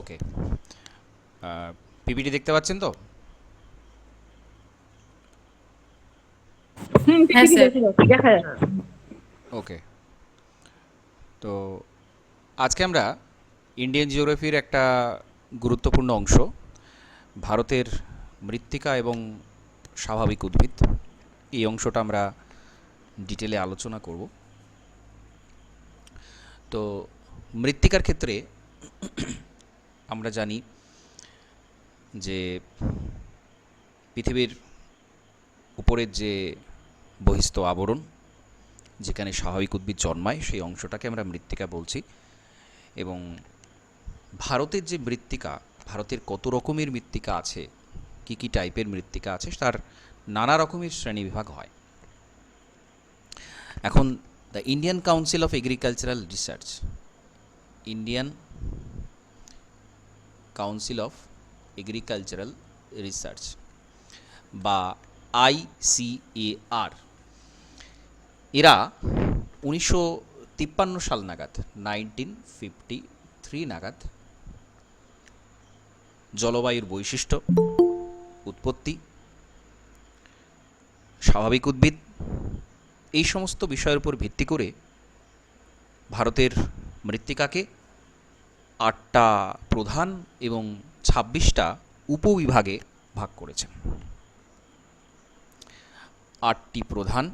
ওকে, PPT দেখতে পাচ্ছেন তো? হ্যাঁ পিপিটি স্যার। দেখে যাচ্ছি, দেখা যাচ্ছে। ওকে, তো আজকে আমরা ইন্ডিয়ান জিওগ্রাফির একটা গুরুত্বপূর্ণ অংশ, ভারতের মৃত্তিকা এবং স্বাভাবিক উদ্ভিদ, এই অংশটা আমরা ডিটেলে আলোচনা করব। তো মৃত্তিকার ক্ষেত্রে আমরা জানি যে পৃথিবীর উপরের যে বহিস্থ আবরণ, যেখানে স্বাভাবিক উদ্ভিদ জন্মায়, সেই অংশটাকে আমরা মৃত্তিকা বলছি। এবং ভারতের যে মৃত্তিকা, ভারতের কত রকমের মৃত্তিকা আছে, কি কি টাইপের মৃত্তিকা আছে, তার নানা রকমের শ্রেণীবিভাগ হয়। এখন the Indian council of agricultural research, Indian council of agricultural research বা ICAR, এরা 1953 সাল নাগাদ, 1953 নাগাদ জলবায়ুর বৈশিষ্ট্য, উৎপত্তি, স্বাভাবিক উদ্ভিদ, এই সমস্ত বিষয়ের উপর ভিত্তি করে ভারতের মৃত্তিকাকে 8টা প্রধান এবং 26টা উপবিভাগে ভাগ করেছেন। 8টি প্রধান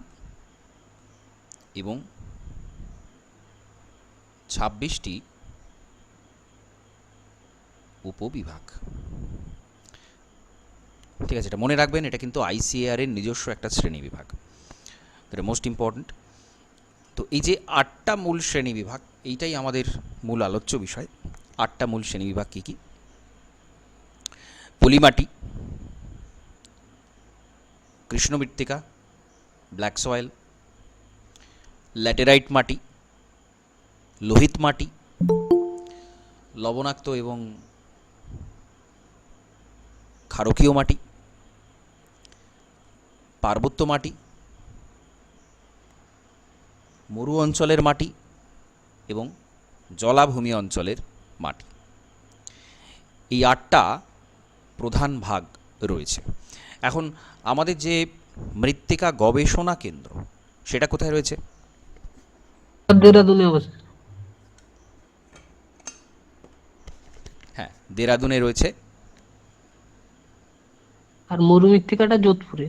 এবং 26টি উপবিভাগ। ঠিক আছে, এটা মনে রাখবেন, এটা কিন্তু ICAR এর নিজস্ব একটা শ্রেণী বিভাগ, এটা মোস্ট ইম্পর্ট্যান্ট। তো এই যে 8টা মূল শ্রেণী বিভাগ, এইটাই আমাদের মূল আলোচ্য বিষয়। 8টা মূল শ্রেণী বিভাগ কী কী? পলিমাটি, কৃষ্ণ মৃত্তিকা, ব্ল্যাক সয়েল, ল্যাটেরাইট মাটি, লোহিত মাটি, লবণাক্ত এবং ক্ষারকীয় মাটি, পার্বত্য মাটি, মরু অঞ্চলের মাটি এবং জলাভূমি অঞ্চলের মাটি। এই 8টা প্রধান ভাগ রয়েছে। এখন আমাদের যে মৃত্তিকা গবেষণা কেন্দ্র, সেটা কোথায় রয়েছে? দেরাদুনে অবস্থিত। হ্যাঁ, দেরাদুনে রয়েছে। আর মরুমৃত্তিকাটা যোধপুরে।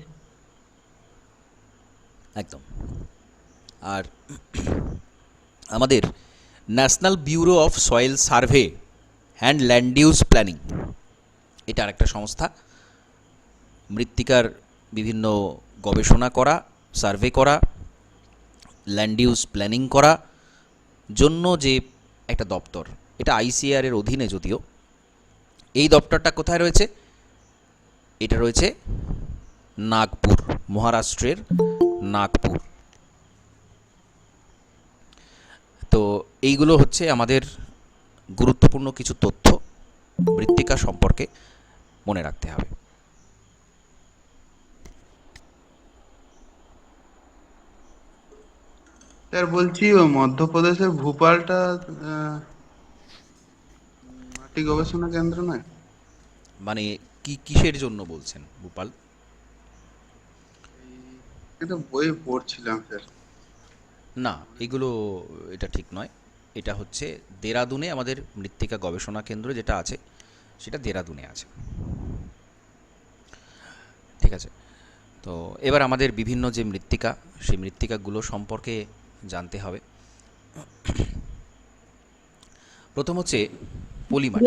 একদম। আর আমাদের national bureau of soil survey and land use planning, এটা আরেকটা সংস্থা। মৃত্তিকার বিভিন্ন গবেষণা করা, সার্ভে করা, ল্যান্ড ইউজ প্ল্যানিং করা জন্য যে একটা দপ্তর, এটা ICAR এর অধীনে। যদিও এই দপ্তরটা কোথায় রয়েছে? এটা রয়েছে নাগপুর, মহারাষ্ট্রের নাগপুর। তো এইগুলো হচ্ছে আমাদের গুরুত্বপূর্ণ কিছু তথ্য মৃত্তিকা সম্পর্কে মনে রাখতে হবে। স্যার বলছি, ও মধ্যপ্রদেশের ভোপালটা মাটি গবেষণা কেন্দ্র নয়? মানে কিসের জন্য বলছেন ভোপাল? এটা বইয়ে পড়ছিলাম স্যার। না, এগুলো, এটা ঠিক নয়। এটা হচ্ছে দেরাদুনে আমাদের মৃত্তিকা গবেষণা কেন্দ্র যেটা আছে, সেটা দেরাদুনে আছে। ঠিক আছে, তো এবার আমাদের বিভিন্ন যে মৃত্তিকা, সেই মৃত্তিকাগুলো সম্পর্কে জানতে হবে। প্রথম হচ্ছে পলিমাটি।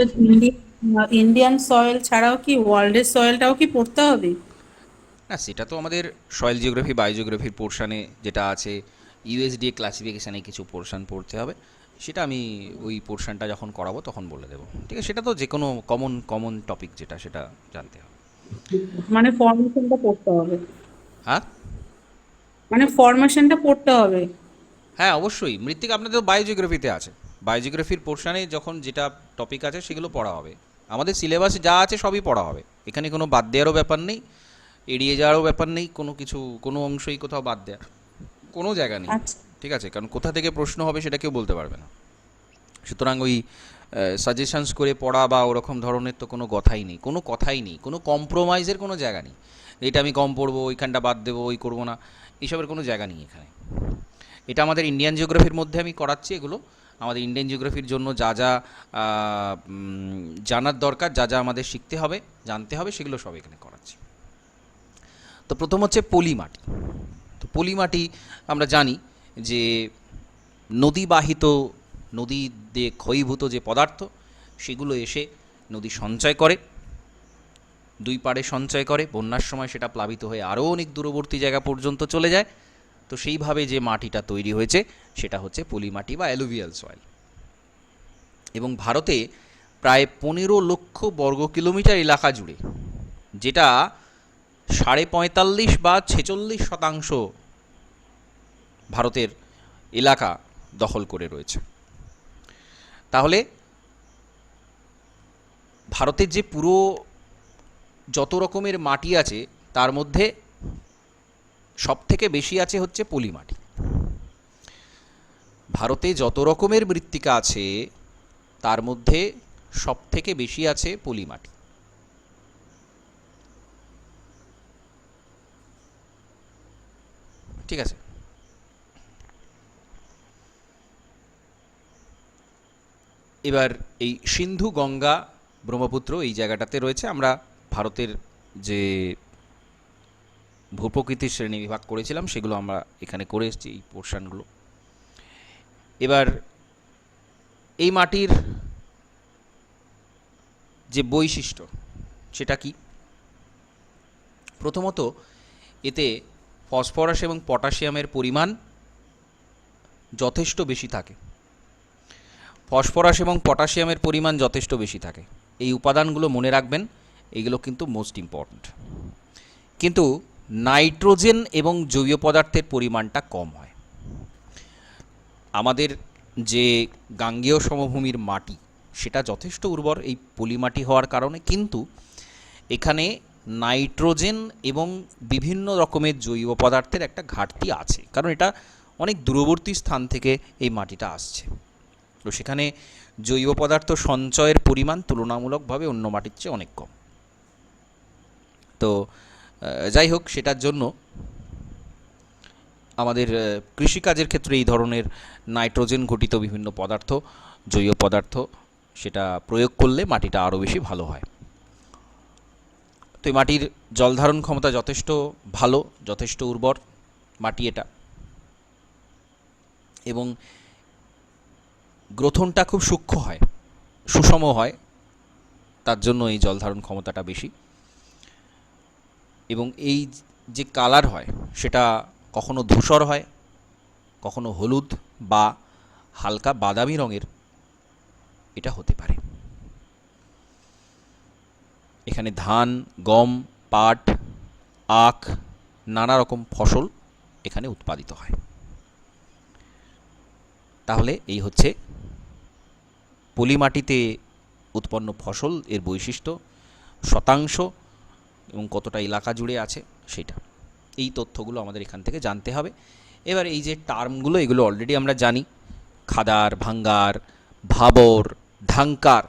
ইন্ডিয়ান সয়েল ছাড়াও কি ওয়ার্ল্ডের সয়েলটাও কি পড়তে হবে? না, সেটা তো আমাদের সয়েল জিওগ্রাফি, বায়োজিওগ্রাফির পোর্শানে যেটা আছে, USDA ক্লাসিফিকেশানে কিছু পোর্শান পড়তে হবে। সেটা আমি ওই পোর্শানটা যখন করাবো তখন বলে দেবো। ঠিক আছে, সেটা তো যে কোনো কমন টপিক যেটা, সেটা জানতে হবে। মানে ফরমেশনটা পড়তে হবে? হ্যাঁ মানে ফরমেশনটা পড়তে হবে? হ্যাঁ, অবশ্যই। মৃত্তিকা আপনাদের তো বায়োজিওগ্রাফিতে আছে, বায়োজিওগ্রাফির পোর্শানে যখন যেটা টপিক আছে সেগুলো পড়া হবে। আমাদের সিলেবাসে যা আছে সবই পড়া হবে, এখানে কোনো বাদ দেওয়ারও ব্যাপার নেই, এড়িয়ে যাওয়ারও ব্যাপার নেই, কোনো কিছু, কোনো অংশই কোথাও বাদ দেওয়ার কোনো জায়গা নেই। আচ্ছা। ঠিক আছে, কারণ কোথা থেকে প্রশ্ন হবে সেটা কেউ বলতে পারবে না। সুতরাং ওই সাজেশনস করে পড়া বা ওরকম ধরনের তো কোনো কথাই নেই, কোনো কম্প্রোমাইজের কোনো জায়গা নেই। এটা আমি কম পড়বো, ওইখানটা বাদ দেবো, ওই করবো না, এইসবের কোনো জায়গা নেই এখানে। এটা আমাদের ইন্ডিয়ান জিওগ্রাফির মধ্যে আমি করাচ্ছি এগুলো। আমাদের ইন্ডিয়ান জিওগ্রাফির জন্য যা যা জানার দরকার, যা যা আমাদের শিখতে হবে, জানতে হবে, সেগুলো সব এখানে করাচ্ছি। তো প্রথম হচ্ছে পলিমাটি। তো পলিমাটি আমরা জানি যে নদীবাহিত, নদী দিয়ে ক্ষয়ীভূত যে পদার্থ, সেগুলো এসে নদী সঞ্চয় করে, দুই পাড়ে সঞ্চয় করে, বন্যার সময় সেটা প্লাবিত হয়ে আরও অনেক দূরবর্তী জায়গা পর্যন্ত চলে যায়। তো সেইভাবে যে মাটিটা তৈরি হয়েছে সেটা হচ্ছে পলিমাটি বা অ্যালুভিয়াল সয়েল। এবং ভারতে প্রায় 15 লক্ষ বর্গ কিলোমিটার এলাকা জুড়ে, যেটা 45.5 বা 46% ভারতের এলাকা দখল করে রয়েছে। তাহলে ভারতের যে পুরো যত রকমের মাটি আছে তার মধ্যে সবথেকে বেশি আছে হচ্ছে পলিমাটি। ভারতে যত রকমের মৃত্তিকা আছে তার মধ্যে সবথেকে বেশি আছে পলিমাটি। ঠিক আছে। এবার এই সিন্ধু, গঙ্গা, ব্রহ্মপুত্র এই জায়গাটাতে রয়েছে। আমরা ভারতের যে ভূপ্রকৃতির শ্রেণী বিভাগ করেছিলাম সেগুলো আমরা এখানে করে এসেছি, এই পোর্শনগুলো। এবার এই মাটির যে বৈশিষ্ট্য সেটা কি? প্রথমত, এতে ফসফরাস এবং পটাশিয়ামের পরিমাণ যথেষ্ট বেশি থাকে। ফসফরাস এবং পটাশিয়ামের পরিমাণ যথেষ্ট বেশি থাকে। এই উপাদানগুলো মনে রাখবেন, এইগুলো কিন্তু মোস্ট ইম্পর্ট্যান্ট। কিন্তু নাইট্রোজেন এবং জৈব পদার্থের পরিমাণটা কম হয়। আমাদের যে গাঙ্গেয় সমভূমির মাটি সেটা যথেষ্ট উর্বর এই পলিমাটি হওয়ার কারণে, কিন্তু এখানে নাইট্রোজেন এবং বিভিন্ন রকমের জৈব পদার্থের একটা ঘাটতি আছে, কারণ এটা অনেক দূরবর্তী স্থান থেকে এই মাটিটা আসছে। তো সেখানে জৈব পদার্থ সঞ্চয়ের পরিমাণ তুলনামূলকভাবে অন্য মাটির চেয়ে অনেক কম। তো যাই হোক, সেটার জন্য আমাদের কৃষিকাজের ক্ষেত্রে এই ধরনের নাইট্রোজেন ঘটিত বিভিন্ন পদার্থ, জৈব পদার্থ, সেটা প্রয়োগ করলে মাটিটা আরও বেশি ভালো হয়। তো এই মাটির জলধারণ ক্ষমতা যথেষ্ট ভালো, যথেষ্ট উর্বর মাটি এটা, এবং গ্রথনটা খুব সূক্ষ্ম হয়, সুষম হয়, তার জন্য এই জলধারণ ক্ষমতাটা বেশি। এবং এই যে কালার হয় সেটা কখনো ধূসর হয়, কখনো হলুদ বা হালকা বাদামি রঙের এটা হতে পারে। এখানে ধান, গম, পাট, আখ, নানা রকম ফসল এখানে উৎপাদিত হয়। তাহলে এই হচ্ছে পলিমাটিতে উৎপন্ন ফসল, এর বৈশিষ্ট্য, শতাংশ এবং কতটা এলাকা জুড়ে আছে সেটা। এই তথ্যগুলো আমাদের এখান থেকে জানতে হবে। এবার এই যে টার্মগুলো, এগুলো অলরেডি আমরা জানি। খাদার, ভাঙ্গার, ভাবর, ধাঙ্কার।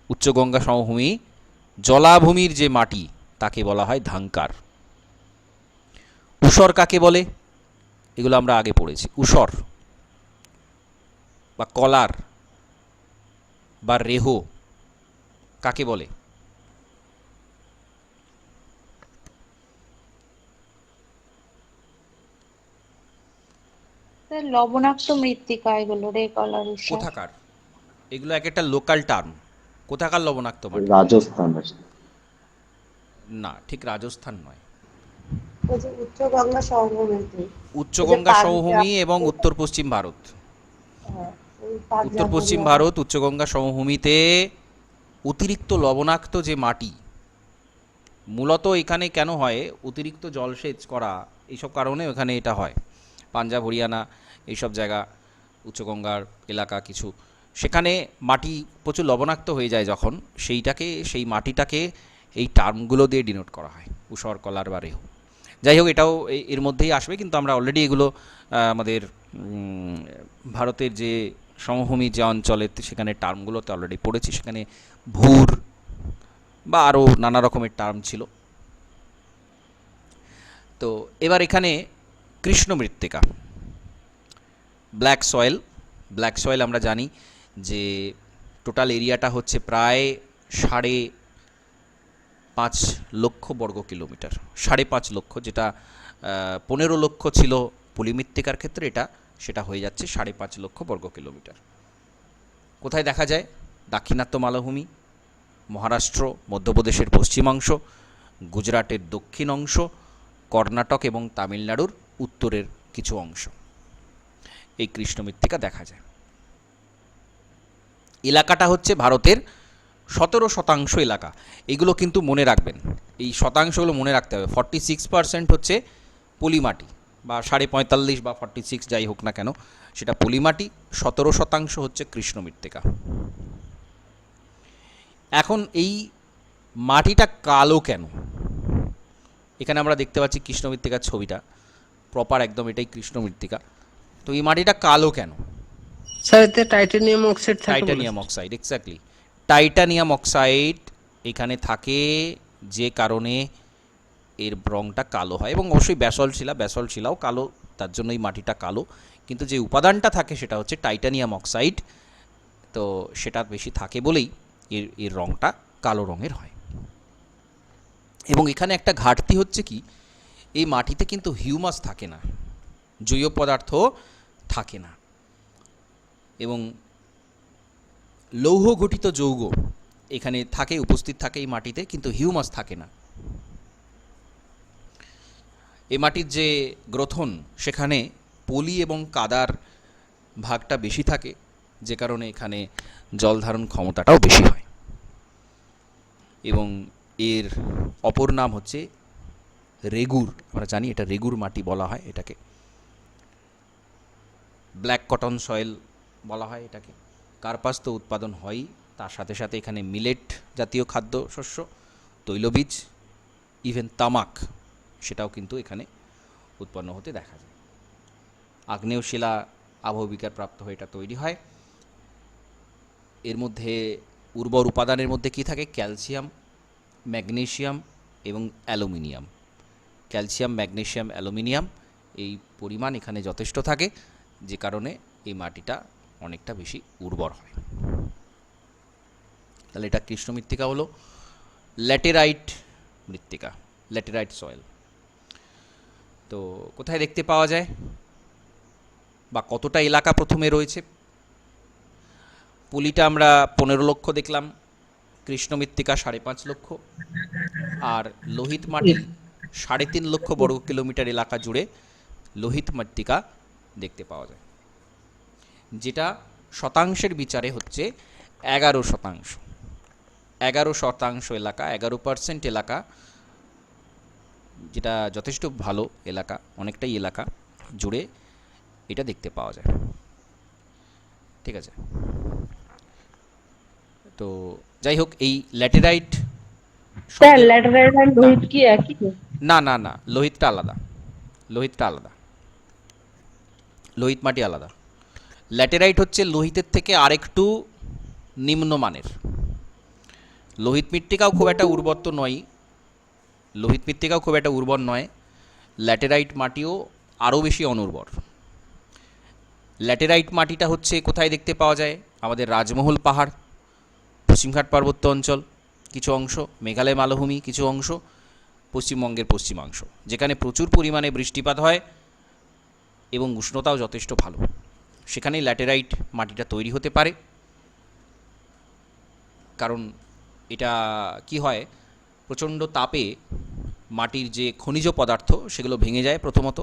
উচ্চগঙ্গা সমভূমি জলাভূমির যে মাটি তাকে বলা হয় ধাঙ্কার। ঊষর কাকে বলে? এগুলো আমরা আগে পড়েছি। ঊষর বা কলার বা রেহ কাকে বলে? লবণাক্ত মৃত্তিকা এগুলো রে, কলার, ঊষর। কোথাকার? এগুলো এক একটা লোকাল টার্ম। কোথাকার লবণাক্ত মাটি? রাজস্থান। না, ঠিক রাজস্থান নয়। ওই যে উচ্চগঙ্গা সমভূমিতে, উচ্চগঙ্গা সমভূমি এবং উত্তর পশ্চিম ভারত। ওই পাঞ্জাব, উত্তর পশ্চিম হরিয়ানা। ভারত, উচ্চগঙ্গা সমভূমিতে অতিরিক্ত লবণাক্ত যে মাটি, মূলত এখানে কেন হয়, অতিরিক্ত জলসেচ করা, এইসব কারণে এখানে এটা হয়। পাঞ্জাব, হরিয়ানা এইসব জায়গা, উচ্চগঙ্গার এলাকা কিছু, সেখানে মাটি প্রচুর লবণাক্ত হয়ে যায় যখন, সেই মাটিটাকে এই টার্মগুলো দিয়ে ডিনোট করা হয়, ঊষর, কলার বা রেহু। যাই হোক, এটাও এর মধ্যেই আসবে, কিন্তু আমরা অলরেডি এগুলো আমাদের ভারতের যে সমভূমি যে অঞ্চলে সেখানে টার্মগুলোতে অলরেডি পড়েছি, সেখানে ভূর বা আরও নানা রকমের টার্ম ছিল। তো এবার এখানে কৃষ্ণ মৃত্তিকা, ব্ল্যাক সয়েল। ব্ল্যাক সয়েল আমরা জানি যে টোটাল এরিয়াটা হচ্ছে প্রায় 5.5 লক্ষ বর্গ কিলোমিটার, 5.5 লক্ষ, যেটা 15 লক্ষ ছিল পলি মৃত্তিকার ক্ষেত্রে, সেটা হয়ে যাচ্ছে 5.5 লক্ষ বর্গ কিলোমিটার। কোথায় দেখা যায়? দাক্ষিণাত্য মালভূমি, মহারাষ্ট্র, মধ্যপ্রদেশের পশ্চিমাংশ, গুজরাটের দক্ষিণ অংশ, কর্ণাটক এবং তামিলনাড়ুর উত্তরের কিছু অংশ এই কৃষ্ণ মৃত্তিকা দেখা যায়। এলাকাটা হচ্ছে ভারতের 17% এলাকা। এগুলো কিন্তু মনে রাখবেন, এই শতাংশগুলো মনে রাখতে হবে। 46% হচ্ছে পলিমাটি, বা 45.5 বা 46 যাই হোক না কেন, সেটা পলিমাটি। 17% হচ্ছে কৃষ্ণ মৃত্তিকা। এখন এই মাটিটা কালো কেন? এখানে আমরা দেখতে পাচ্ছি কৃষ্ণ মৃত্তিকার ছবিটা, প্রপার একদম এটাই কৃষ্ণ মৃত্তিকা। তো এই মাটিটা কালো কেন? স্যার এতে টাইটানিয়াম অক্সাইড থাকে। Titanium oxide, exactly. Titanium oxide এখানে থাকে, যে কারণে এর রঙটা কালো হয়। এবং অবশ্যই ব্যাসল্ট শিলাও কালো, তার জন্য এই মাটিটা কালো। কিন্তু যে উপাদানটা থাকে সেটা হচ্ছে টাইটানিয়াম অক্সাইড। তো সেটা বেশি থাকে বলেই এর রঙটা কালো রঙের হয়। এবং এখানে একটা ঘাটতি হচ্ছে কি, এই মাটিতে কিন্তু হিউমাস থাকে না, জৈব পদার্থ থাকে না, এবং লৌহ ঘটিত যৌগ এখানে থাকে, উপস্থিত থাকে এই মাটিতে, কিন্তু হিউমাস থাকে না। এই মাটির যে গ্রথন, সেখানে পলি এবং কাদার ভাগটা বেশি থাকে, যে কারণে এখানে জল ধারণ ক্ষমতাটাও বেশি হয়। এবং এর অপর নাম হচ্ছে রেগুর। আমরা জানি এটা রেগুর মাটি বলা হয় এটাকে, ব্ল্যাক কটন সয়েল বলা হয় এটাকে। কার্পাস তো উৎপাদন হয়ই, তার সাথে সাথে এখানে মিলেট জাতীয় খাদ্য শস্য, তৈলবীজ, ইভেন তামাক, সেটাও কিন্তু এখানে উৎপন্ন হতে দেখা যায়। আগ্নেয় শিলা আবহবিকার প্রাপ্ত হয়ে এটা তৈরি হয়। এর মধ্যে উর্বর উপাদানের মধ্যে কি থাকে? ক্যালসিয়াম, ম্যাগনেসিয়াম এবং অ্যালুমিনিয়াম। ক্যালসিয়াম, ম্যাগনেসিয়াম, অ্যালুমিনিয়াম এই পরিমাণ এখানে যথেষ্ট থাকে, যে কারণে এই মাটিটা অনেকটা বেশি উর্বর হয়। তাহলে এটা কৃষ্ণ মৃত্তিকা হলো। ল্যাটেরাইট মৃত্তিকা, ল্যাটেরাইট সয়েল। তো কোথায় দেখতে পাওয়া যায়, বা কতটা এলাকা প্রথমে রয়েছে? পলিটা আমরা 15 লক্ষ দেখলাম, কৃষ্ণ মৃত্তিকা 5.5 লক্ষ, আর লোহিত মাটি 3.5 লক্ষ বর্গ কিলোমিটার এলাকা জুড়ে লোহিত মৃত্তিকা দেখতে পাওয়া যায়, যেটা শতাংশের বিচারে হচ্ছে 11%। 11% এলাকা, 11% এলাকা, যেটা যথেষ্ট ভালো এলাকা, অনেকটাই এলাকা জুড়ে এটা দেখতে পাওয়া যায়। ঠিক আছে, তো যাই হোক, এই ল্যাটেরাইট, স্যার ল্যাটেরাইট আর লোহিত কি একই? না না না, লোহিতটা আলাদা, লোহিতটা আলাদা, লোহিত মাটি আলাদা। ল্যাটেরাইট হচ্ছে লোহিতের থেকে আরেকটু নিম্নমানের। লোহিত মৃত্তিকাও খুব একটা উর্বর তো নয়, লোহিত মৃত্তিকাও খুব একটা উর্বর নয়, ল্যাটেরাইট মাটিও আরও বেশি অনুর্বর। ল্যাটেরাইট মাটিটা হচ্ছে কোথায় দেখতে পাওয়া যায়? আমাদের রাজমহল পাহাড়, পশ্চিমঘাট পার্বত্য অঞ্চল কিছু অংশ, মেঘালয় মালভূমি কিছু অংশ, পশ্চিমবঙ্গের পশ্চিমাংশ, যেখানে প্রচুর পরিমাণে বৃষ্টিপাত হয় এবং উষ্ণতাও যথেষ্ট ভালো, সেখানে ল্যাটেরাইট মাটিটা তৈরি হতে পারে। কারণ এটা কি হয়, প্রচণ্ড তাপে মাটির যে খনিজ পদার্থ সেগুলো ভেঙে যায় প্রথমত,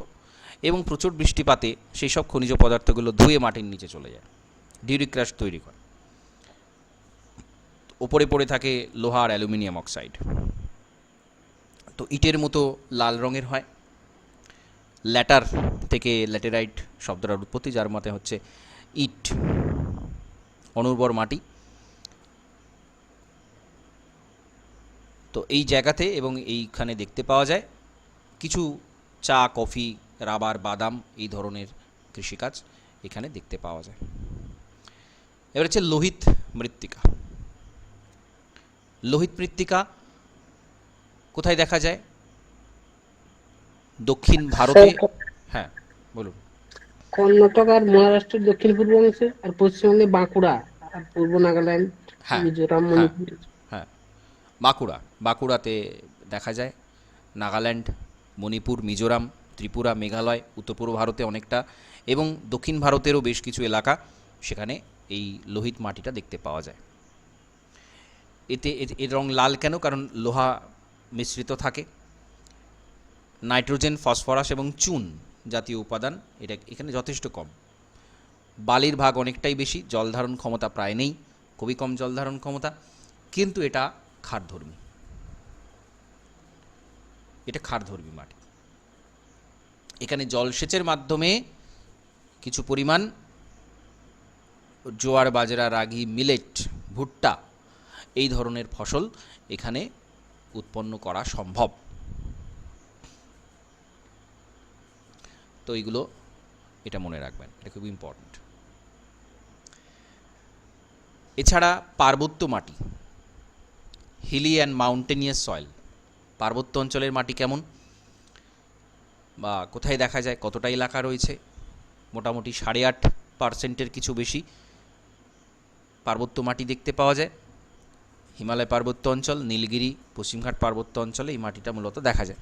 এবং প্রচুর বৃষ্টিপাতে সেই সব খনিজ পদার্থগুলো ধুয়ে মাটির নিচে চলে যায়, ডিউরিক্রাশ তৈরি করে। ওপরে পড়ে থাকে লোহা আর অ্যালুমিনিয়াম অক্সাইড। তো ইটের মতো লাল রঙের হয়। ল্যাটার থেকে ল্যাটেরাইট শব্দটার উৎপত্তি, যার মতে হচ্ছে ইট, অনুর্বর মাটি। তো এই জায়গাতে এবং এইখানে দেখতে পাওয়া যায় কিছু চা, কফি, রাবার, বাদাম এই ধরনের কৃষিকাজ এখানে দেখতে পাওয়া যায়। এবার হচ্ছে লোহিত মৃত্তিকা। লোহিত মৃত্তিকা কোথায় দেখা যায়? দক্ষিণ ভারতে। হ্যাঁ বলুন। কর্ণাটক আর মহারাষ্ট্রের দক্ষিণ পূর্বাংশে, আর পশ্চিমবঙ্গে বাঁকুড়া আর পূর্ব নাগাল্যান্ড, হ্যাঁ মিজোরাম, হ্যাঁ মণিপুর। হ্যাঁ, বাঁকুড়াতে দেখা যায়। নাগাল্যান্ড, মণিপুর, মিজোরাম, ত্রিপুরা, মেঘালয়, উত্তর পূর্ব ভারতে অনেকটা, এবং দক্ষিণ ভারতেরও বেশ কিছু এলাকা, সেখানে এই লোহিত মাটিটা দেখতে পাওয়া যায়। এর রং লাল কেন? কারণ লোহা মিশ্রিত থাকে। নাইট্রোজেন, ফসফরাস এবং চুন জাতীয় উপাদান এটা এখানে যথেষ্ট কম। বালির ভাগ অনেকটাই বেশি, জল ধারণ ক্ষমতা প্রায় নেই, খুবই কম জল ধারণ ক্ষমতা, কিন্তু এটা ক্ষারধর্মী। এটা ক্ষারধর্মী মাটি। এখানে জলসেচের মাধ্যমে কিছু পরিমাণ জোয়ার, বাজরা, রাগি, মিলেট, ভুট্টা এই ধরনের ফসল এখানে উৎপন্ন করা সম্ভব। তো এইগুলো এটা মনে রাখবেন, এটা খুব ইম্পর্ট্যান্ট। এছাড়া পার্বত্য মাটি, হিলি অ্যান্ড মাউন্টেনিয়াস সয়েল। পার্বত্য অঞ্চলের মাটি কেমন বা কোথায় দেখা যায়, কতটা এলাকা রয়েছে? মোটামুটি 8.5% কিছু বেশি পার্বত্য মাটি দেখতে পাওয়া যায়। হিমালয় পার্বত্য অঞ্চল, নীলগিরি, পশ্চিমঘাট পার্বত্য অঞ্চলে এই মাটিটা মূলত দেখা যায়।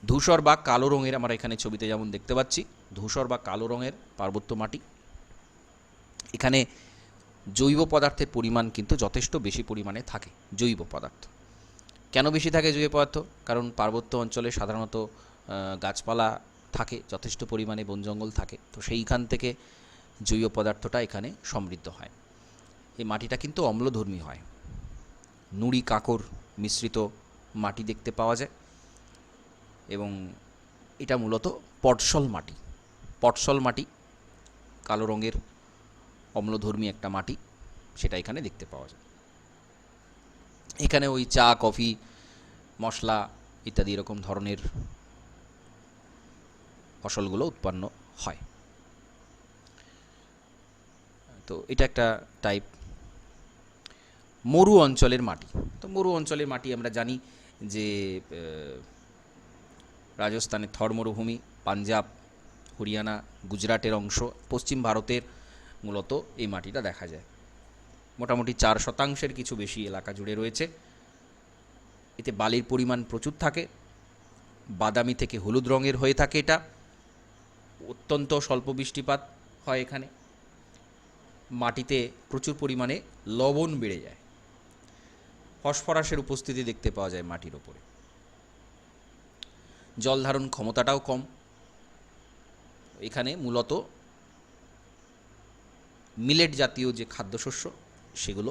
ধূসর বা কালো রঙের, আমরা এখানে ছবিতে যেমন দেখতে পাচ্ছি, ধূসর বা কালো রঙের পার্বত্য মাটি। এখানে জৈব পদার্থের পরিমাণ কিন্তু যথেষ্ট বেশি পরিমাণে থাকে। জৈব পদার্থ কেন বেশি থাকে? জৈব পদার্থ কারণ পার্বত্য অঞ্চলে সাধারণত গাছপালা থাকে, যথেষ্ট পরিমাণে বন জঙ্গল থাকে, তো সেইখান থেকে জৈব পদার্থটা এখানে সমৃদ্ধ হয়। এই মাটিটা কিন্তু অম্লধর্মী হয়। নুড়ি কাঁকর মিশ্রিত মাটি দেখতে পাওয়া যায়, এবং এটা মূলত পটসল মাটি। পটসল মাটি কালো রঙের অম্লধর্মী একটা মাটি, সেটা এখানে দেখতে পাওয়া যায়। এখানে ওই চা, কফি, মশলা ইত্যাদি এরকম ধরনের ফসলগুলো উৎপন্ন হয়। তো এটা একটা টাইপ। মরু অঞ্চলের মাটি। তো মরু অঞ্চলের মাটি আমরা জানি যে রাজস্থানের থর মরুভূমি, পাঞ্জাব, হরিয়ানা, গুজরাটের অংশ, পশ্চিম ভারতের মূলত এই মাটিটা দেখা যায়। মোটামুটি 4% কিছু বেশি এলাকা জুড়ে রয়েছে। এতে বালির পরিমাণ প্রচুর থাকে, বাদামি থেকে হলুদ রঙের হয়ে থাকে। এটা অত্যন্ত স্বল্প বৃষ্টিপাত হয় এখানে। মাটিতে প্রচুর পরিমাণে লবণ বেড়ে যায়, ফসফরাসের উপস্থিতি দেখতে পাওয়া যায় মাটির ওপরে। জল ধারণ ক্ষমতাটাও কম। এখানে মূলত মিলেট জাতীয় যে খাদ্যশস্য সেগুলো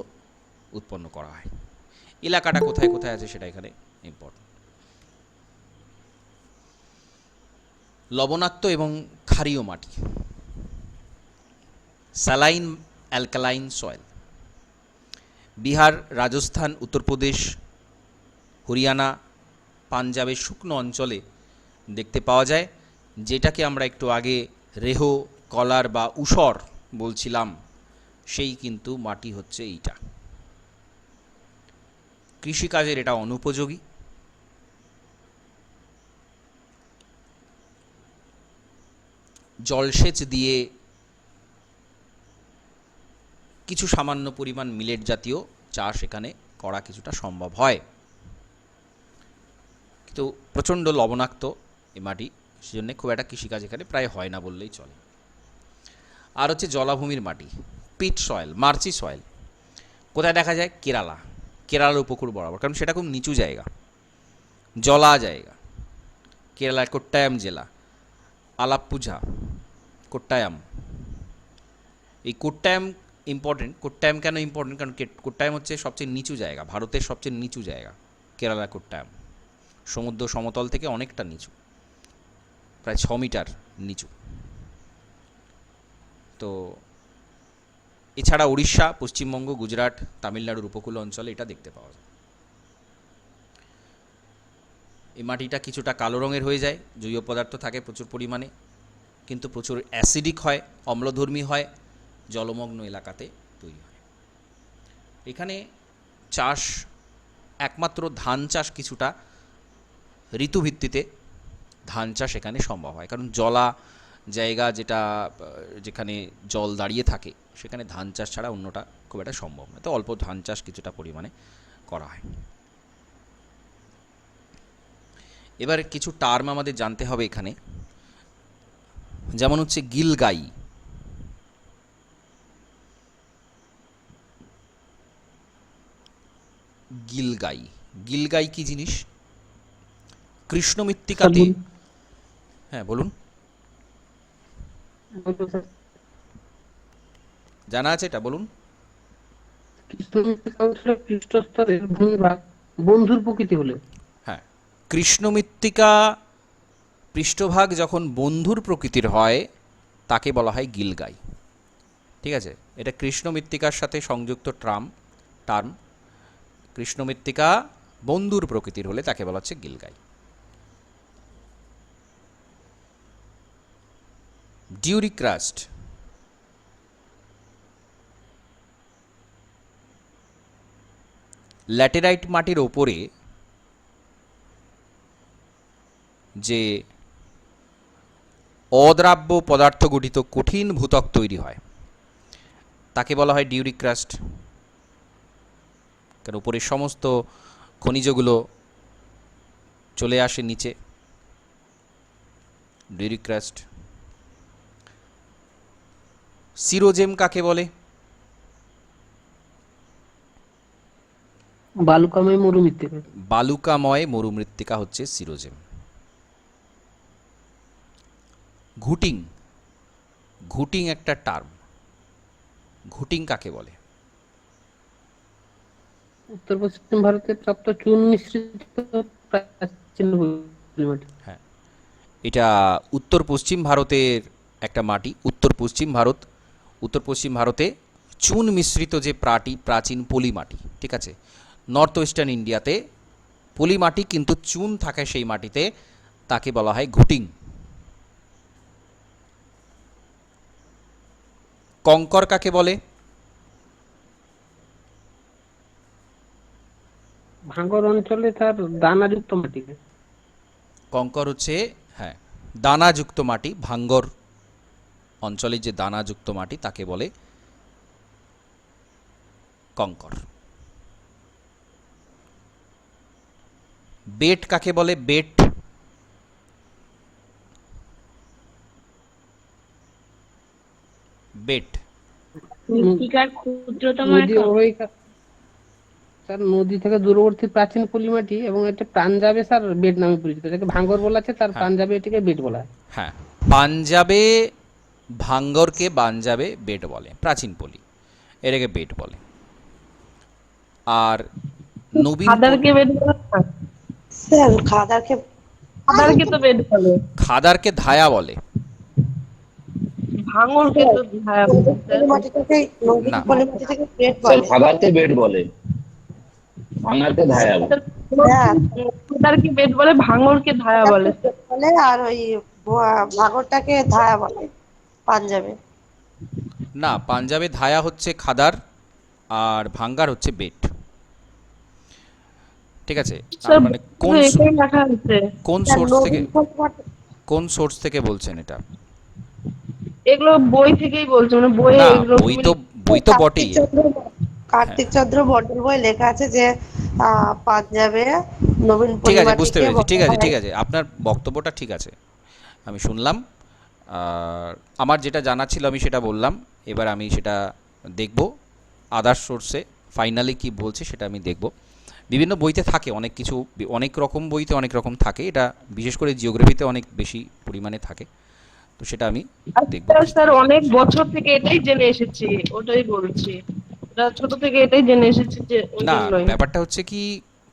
উৎপন্ন করা হয়। এলাকাটা কোথায় কোথায় আছে সেটা এখানে ইম্পর্টেন্ট। লবণাক্ত এবং ক্ষারীয় মাটি, saline alkaline soil. Bihar, Rajasthan, Uttar Pradesh, Haryana, পাঞ্জাবের শুকনো অঞ্চলে দেখতে পাওয়া যায়, যেটাকে আমরা একটু আগে রেহ, কলার বা ঊষর বলছিলাম, সেই কিন্তু মাটি হচ্ছে এইটা। কৃষিকাজের এটা অনুপযোগী। জলসেচ দিয়ে কিছু সামান্য পরিমাণ মিলেট জাতীয় চাষ এখানে করা কিছুটা সম্ভব হয়, কিন্তু প্রচণ্ড লবণাক্ত এই মাটি, সেজন্য খুব একটা কৃষিকাজ এখানে প্রায় হয় না বললেই চলে। আর হচ্ছে জলাভূমির মাটি, পিট সয়েল, মার্চি সয়েল। কোথায় দেখা যায়? কেরালার উপকূল বরাবর, কারণ সেটা খুব নিচু জায়গা, জলা জায়গা। কেরালার কোট্টায়াম জেলা, আলাপ্পুঝা, কোট্টায়াম। এই কোট্টায়াম ইম্পর্টেন্ট। কোট্টায়াম কেন ইম্পর্টেন্ট? কারণ কোট্টায়াম হচ্ছে সবচেয়ে নিচু জায়গা, ভারতের সবচেয়ে নিচু জায়গা কেরালা কোট্টায়াম। সমুদ্র সমতল থেকে অনেকটা নিচু, প্রায় 6 মিটার নিচু। তো এছাড়া উড়িষ্যা, পশ্চিমবঙ্গ, গুজরাট, তামিলনাড়ুর উপকূল অঞ্চলে এটা দেখতে পাওয়া যায়। এই মাটিটা কিছুটা কালো রঙের হয়ে যায়, জৈব পদার্থ থাকে প্রচুর পরিমাণে, কিন্তু প্রচুর অ্যাসিডিক হয়, অম্লধর্মী হয়, জলমগ্ন এলাকাতে তৈরি হয়। এখানে চাষ একমাত্র ধান চাষ কিছুটা ঋতুভিত্তিতে ধান চাষ এখানে সম্ভব হয়, কারণ জলা জায়গা যেখানে জল দাঁড়িয়ে থাকে সেখানে ধান চাষ ছাড়া অন্যটা খুব একটা সম্ভব নয়, তো অল্প ধান চাষ কিছুটা পরিমাণে করা হয়। এবার কিছু টার্ম আমাদের জানতে হবে এখানে, যেমন হচ্ছে গিলগাই। গিলগাই গিলগাই কি জিনিস? কৃষ্ণ মৃত্তিকাতে, হ্যাঁ বলুন, জানা আছে এটা, বলুন। পৃষ্ঠস্তরের ভূমিভাগ বন্ধুর প্রকৃতি হলে, হ্যাঁ, কৃষ্ণ মৃত্তিকা পৃষ্ঠভাগ যখন বন্ধুর প্রকৃতির হয় তাকে বলা হয় গিলগাই। ঠিক আছে, এটা কৃষ্ণ মৃত্তিকার সাথে সংযুক্ত টার্ম। কৃষ্ণ মৃত্তিকা বন্ধুর প্রকৃতির হলে তাকে বলা হচ্ছে গিলগাই। ডিউরিক্রাস্ট, ল্যাটেরাইট মাটির ওপরে যে অদ্রাব্য পদার্থ গঠিত কঠিন ভূত্বক তৈরি হয় তাকে বলা হয় ডিউরিক্রাস্ট, কারণ উপরের সমস্ত খনিজগুলো চলে আসে নিচে। ডিউরিক্রাস্ট। সিরোজেম কাকে বলে? বালুকাময় মরুমৃত্তিকা। বালুকাময় মরুমৃত্তিকা হচ্ছে সিরোজেম। ঘুটিং, ঘুটিং একটা টার্ম। ঘুটিং কাকে বলে? উত্তর পশ্চিম ভারতের প্রাপ্ত চুন মিশ্রিত প্রাচীন পলিমাটি। হ্যাঁ, এটা উত্তর পশ্চিম ভারতের একটা মাটি। উত্তর পশ্চিম ভারতে চুন মিশ্রিত যে প্রাচীন পলি মাটি। ঠিক আছে, নর্থ ওয়েস্টার্ন ইন্ডিয়াতে পলি মাটি কিন্তু চুন থাকে সেই মাটিতে, তাকে বলা হয় ঘুটিং। কঙ্কর কাকে বলে? ভাঙর অঞ্চলে তার দানাযুক্ত মাটিকে। কঙ্কর হচ্ছে, হ্যাঁ, দানাযুক্ত মাটি। ভাঙ্গর অঞ্চলে যে দানাযুক্ত মাটি তাকে বলে কঙ্কর। বেট কাকে বলে? বেট, বেট মৃত্তিকার ক্ষুদ্রতম নদী একক। অববাহিকা, স্যার নদী থেকে দূরবর্তী প্রাচীন পলিমাটি এবং এটা পাঞ্জাবে স্যার বেড নামে পরিচিত, যাকে ভাঙ্গর বলা আছে, তার হ্যাঁ। পাঞ্জাবে এটিকে বেড বলা হয়। হ্যাঁ, পাঞ্জাবে ভাঙ্গরকে পাঞ্জাবে বেট বলে, প্রাচীন পলি, এটাকে বেট বলে। আর নবীন খাদারকে বেড বলে না? স্যার খাদারকে খাদারকে তো বেড বলে, খাদারকে ধায়া বলে। ভাঙরকে তো ধায়া বলে স্যার। পলিমাটিটাকে নদীর না। পলিমাটিটাকে প্লেট স্যার বলে। খাদারকে বেড বলে, ভাঙারকে ধায়া বলে। হ্যাঁ, খাদারকে বেড বলে, ভাঙরকে ধায়া বলে। খাদারকে প্লেট বলে আর ওই ভাগরটাকে ধায়া বলে পাঞ্জাবে। না, পাঞ্জাবে ধায়া হচ্ছে খাদার আর ভাঙ্গার হচ্ছে বেট। ঠিক আছে, তার স্যার মানে কোন এটাই লেখা আছে। কোন সোর্স থেকে বলছেন এটা? এগুলো বই থেকেই বলছে, মানে বইয়ে না, এগুলো বই তো বটেই। কার্তিক চন্দ্র মন্ডল বই লেখা আছে যে পাঞ্জাবে নবীন ঠিক আছে, বুঝতে পলিমাটিকে পেরেছি। ঠিক বলা আছে, হয়। ঠিক আছে, আপনার বক্তব্যটা ঠিক আছে, আমি শুনলাম। আর আমার যেটা জানা ছিল আমি সেটা বললাম। এবার আমি সেটা দেখব আদার সোর্সে ফাইনালি কি বলছে সেটা আমি দেখব। বিভিন্ন বইতে থাকে অনেক কিছু, অনেক রকম বইতে অনেক রকম থাকে, এটা বিশেষ করে জিওগ্রাফিতে অনেক বেশি পরিমাণে থাকে, তো সেটা আমি দেখব। আচ্ছা স্যার, অনেক বছর থেকে এটাই জেনে এসেছি, ওটাই বলছি। এটা ছোট থেকে এটাই জেনে এসেছি যে ওই না, জন্যই। ব্যাপারটা হচ্ছে কি,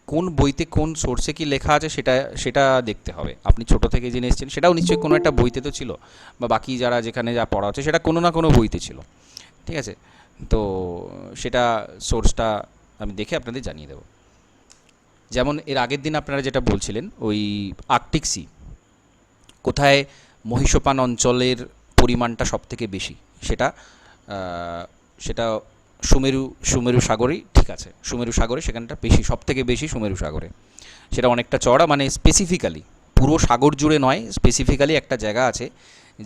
কোন বইতে কোন সোর্সে কি লেখা আছে সেটা দেখতে হবে। আপনি ছোট থেকে জেনে এসেছেন, সেটাও নিশ্চয়ই কোনো একটা বইতে তো ছিল, বা বাকি যারা যেখানে যা পড়া হচ্ছে সেটা কোনো না কোনো বইতে ছিল। ঠিক আছে, তো সেটা সোর্সটা আমি দেখে আপনাদের জানিয়ে দেব। যেমন এর আগের দিন আপনারা যেটা বলছিলেন, ওই আর্কটিক সি কোথায় মহীসোপান অঞ্চলের পরিমাণটা সবথেকে বেশি, সেটা সেটা সুমেরু সুমেরু সাগরই ঠিক আছে, সুমেরু সাগরে সেখানটা বেশি, সবথেকে বেশি সুমেরু সাগরে। সেটা অনেকটা চওড়া, মানে স্পেসিফিক্যালি পুরো সাগর জুড়ে নয়, স্পেসিফিক্যালি একটা জায়গা আছে